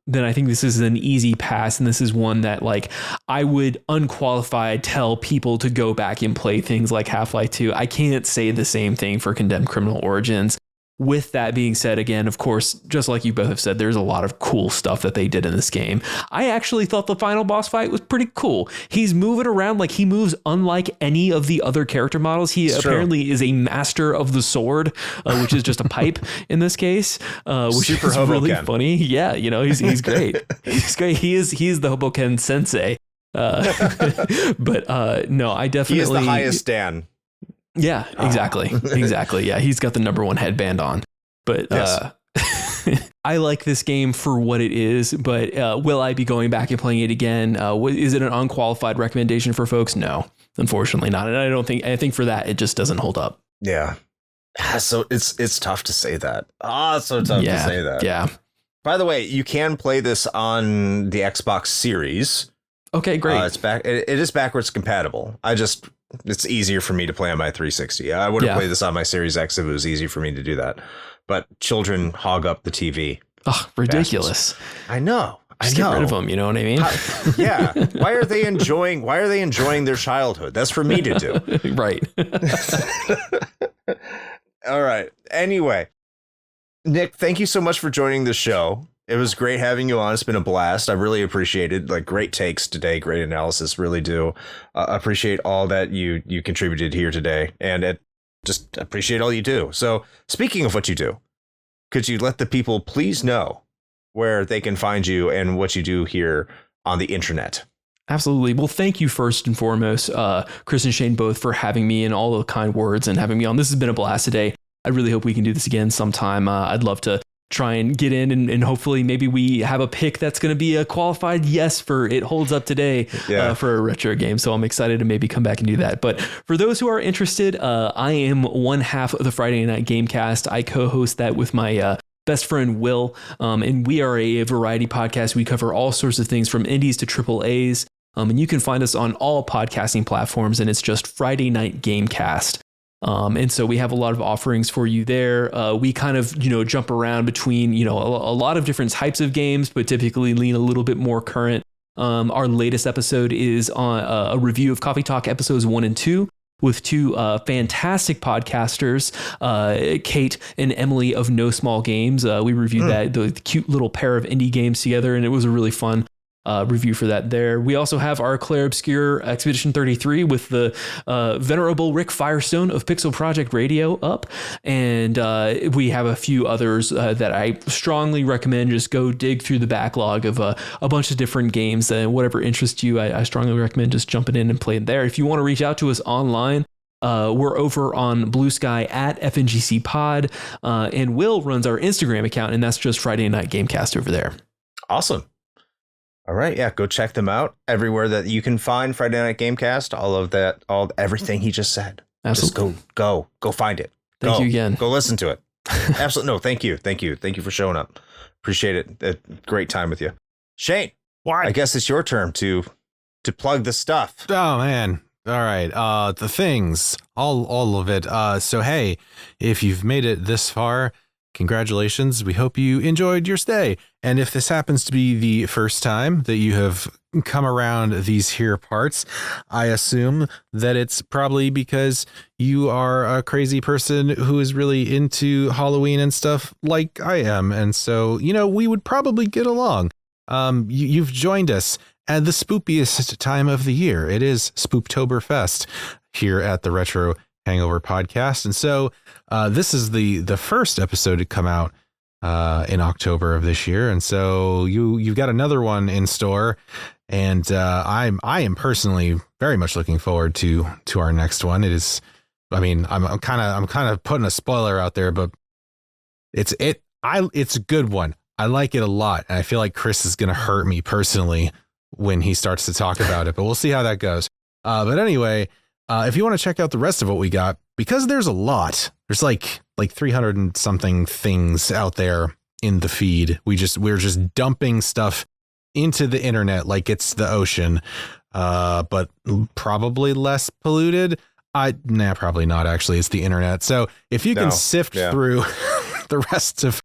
then I think this is an easy pass. And this is one that like I would unqualified tell people to go back and play things like Half-Life 2. I can't say the same thing for Condemned Criminal Origins. With that being said, again, of course, just like you both have said, there's a lot of cool stuff that they did in this game. I actually thought the final boss fight was pretty cool. He's moving around like he moves unlike any of the other character models. He apparently is a master of the sword, which is just a pipe in this case, which Super is really Hobo-ken. Funny. Yeah, he's great. He's great. He is the Hobo-ken sensei. But no, I definitely. He is the highest Dan. Yeah, exactly. Exactly. Yeah, he's got the #1 headband on. But yes. I like this game for what it is, but will I be going back and playing it again? Is it an unqualified recommendation for folks? No, unfortunately not. And I think for that, it just doesn't hold up. Yeah. So it's tough to say that. It's so tough to say that. Yeah. By the way, you can play this on the Xbox Series. Okay, great. It is backwards compatible. It's easier for me to play on my 360. I would have played this on my Series X if it was easy for me to do that. But children hog up the TV. Oh, ridiculous. Bastards. I know. Just get rid of them. You know what I mean? Yeah. Why are they enjoying their childhood? That's for me to do. Right. All right. Anyway, Nick, thank you so much for joining the show. It was great having you on. It's been a blast. I really appreciated great takes today. Great analysis. Really do appreciate all that you contributed here today, and just appreciate all you do. So speaking of what you do, could you let the people please know where they can find you and what you do here on the internet? Absolutely. Well, thank you first and foremost, Chris and Shane, both for having me and all the kind words and having me on. This has been a blast today. I really hope we can do this again sometime. I'd love to try and get in and hopefully maybe we have a pick that's going to be a qualified yes for it holds up today for a retro game. So I'm excited to maybe come back and do that. But for those who are interested, I am one half of the Friday Night Gamecast. I co-host that with my best friend Will, and we are a variety podcast. We cover all sorts of things from indies to triple A's, and you can find us on all podcasting platforms, and it's just Friday Night Gamecast. And so we have a lot of offerings for you there. We kind of, jump around between, a lot of different types of games, but typically lean a little bit more current. Our latest episode is on a review of Coffee Talk episodes 1 and 2 with two fantastic podcasters, Kate and Emily of No Small Games. We reviewed the cute little pair of indie games together, and it was a really fun review for that there. We also have our Claire Obscure Expedition 33 with the venerable Rick Firestone of Pixel Project Radio up. And we have a few others that I strongly recommend. Just go dig through the backlog of a bunch of different games, and whatever interests you, I strongly recommend just jumping in and playing there. If you want to reach out to us online, we're over on Blue Sky at FNGC Pod, and Will runs our Instagram account, and that's just Friday Night Gamecast over there. Awesome. All right. Yeah. Go check them out everywhere that you can find Friday Night Gamecast. All of that, everything he just said. Absolutely. Just go find it. Thank you again. Go listen to it. Absolutely. No, thank you. Thank you for showing up. Appreciate it. Great time with you. Shane, why? I guess it's your turn to plug the stuff. Oh, man. All right. The things, all of it. So, hey, if you've made it this far, congratulations. We hope you enjoyed your stay. And if this happens to be the first time that you have come around these here parts, I assume that it's probably because you are a crazy person who is really into Halloween and stuff like I am. And so, we would probably get along. You've joined us at the spookiest time of the year. It is Spooptoberfest here at the Retro Hangover podcast. And so this is the first episode to come out in October of this year. And so you've got another one in store. And I am personally very much looking forward to our next one. It is, I'm kind of putting a spoiler out there, but it's a good one. I like it a lot. And I feel like Chris is going to hurt me personally when he starts to talk about it, but we'll see how that goes. But anyway, if you want to check out the rest of what we got, because there's a lot, there's like 300 and something things out there in the feed. We're just dumping stuff into the internet like it's the ocean, but probably less polluted. Probably not actually. It's the internet. So if you can sift through the rest of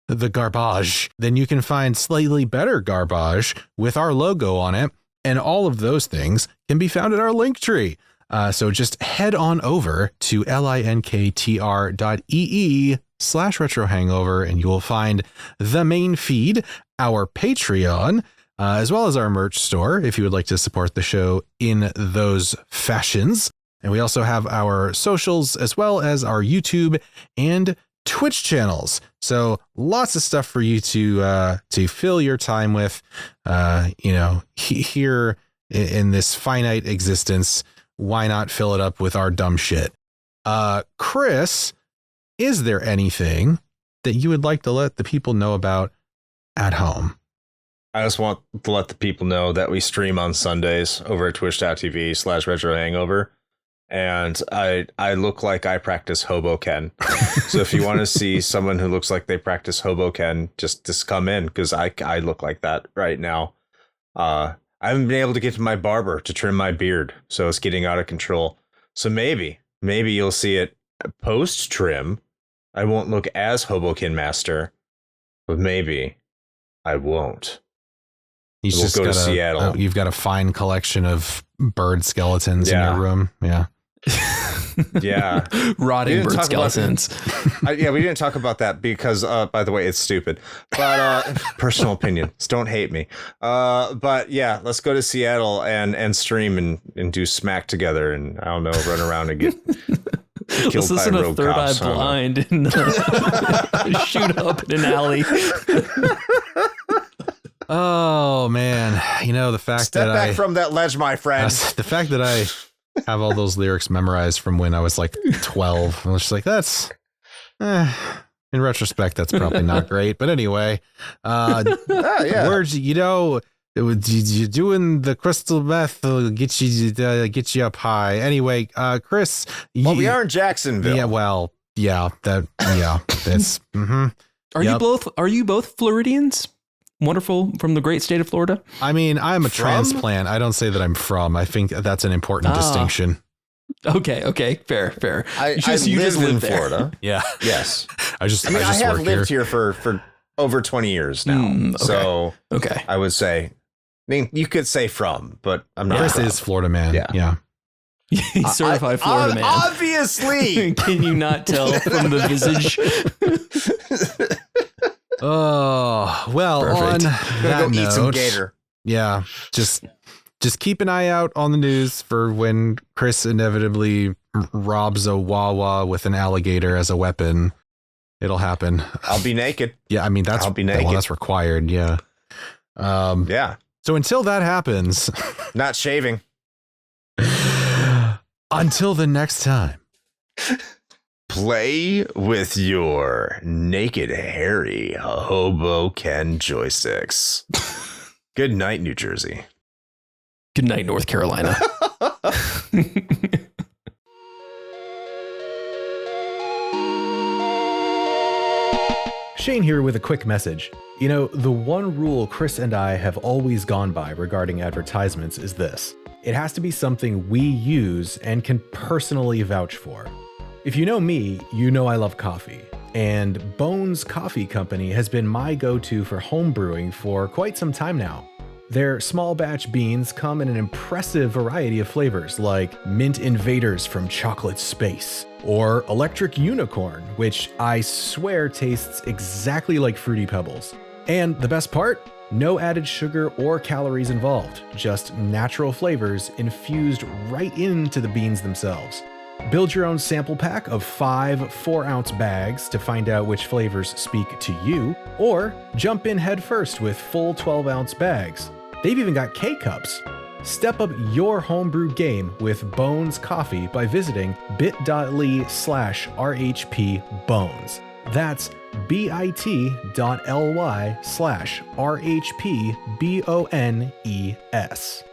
the garbage, then you can find slightly better garbage with our logo on it. And all of those things can be found at our link tree. So just head on over to linktr.ee/retrohangover and you will find the main feed, our Patreon, as well as our merch store if you would like to support the show in those fashions. And we also have our socials as well as our YouTube and Twitch channels. So lots of stuff for you to fill your time with, here in this finite existence. Why not fill it up with our dumb shit? Chris, is there anything that you would like to let the people know about at home? I just want to let the people know that we stream on Sundays over at twitch.tv/retrohangover. And I look like I practice Hobo-ken. So if you want to see someone who looks like they practice Hobo-ken, just come in, because I look like that right now. I haven't been able to get to my barber to trim my beard, so it's getting out of control. So maybe you'll see it post trim. I won't look as Hobo-ken master, but maybe I won't. We'll just go to Seattle. You've got a fine collection of bird skeletons in your room. Yeah. Yeah. Rotting bird skeletons. We didn't talk about that because, by the way, it's stupid. But personal opinion. So don't hate me. But yeah, let's go to Seattle and stream and do smack together and, I don't know, run around and get killed let's by listen rogue to Third cops. Eye Blind and shoot up in an alley. Oh man, the fact Step that back from that ledge, my friend. The fact that I have all those lyrics memorized from when I was like 12, I was just like, that's in retrospect, that's probably not great. But anyway, words, you doing the crystal meth will get you up high. Anyway, Chris, we are in Jacksonville. That's Are you both Floridians? Wonderful from the great state of Florida. I mean, I'm a transplant. I don't say that I'm from. I think that's an important distinction. Okay. Fair. I live in Florida. Yeah. Yes. I have lived here for over 20 years now. Okay. So okay. I would say, you could say from, but I'm not. Chris is Florida man. Yeah. He's certified Florida man. Obviously. Can you not tell from the visage? Oh, well, Perfect. on that note, eat some gator. Yeah, just keep an eye out on the news for when Chris inevitably robs a Wawa with an alligator as a weapon. It'll happen. I'll be naked. Yeah, I mean, I'll be naked. Well, that's required. Yeah. Yeah. So until that happens, not shaving. Until the next time. Play with your naked, hairy Hobo-ken joysticks. Good night, New Jersey. Good night, North Carolina. Shane here with a quick message. You know, the one rule Chris and I have always gone by regarding advertisements is this. It has to be something we use and can personally vouch for. If you know me, you know I love coffee. And Bones Coffee Company has been my go-to for home brewing for quite some time now. Their small batch beans come in an impressive variety of flavors like Mint Invaders from Chocolate Space, or Electric Unicorn, which I swear tastes exactly like Fruity Pebbles. And the best part? No added sugar or calories involved, just natural flavors infused right into the beans themselves. Build your own sample pack of 5 4-ounce bags to find out which flavors speak to you, or jump in head first with full 12-ounce bags. They've even got K-Cups. Step up your homebrew game with Bones Coffee by visiting bit.ly/RHPBones. That's bit.ly/RHPBONES.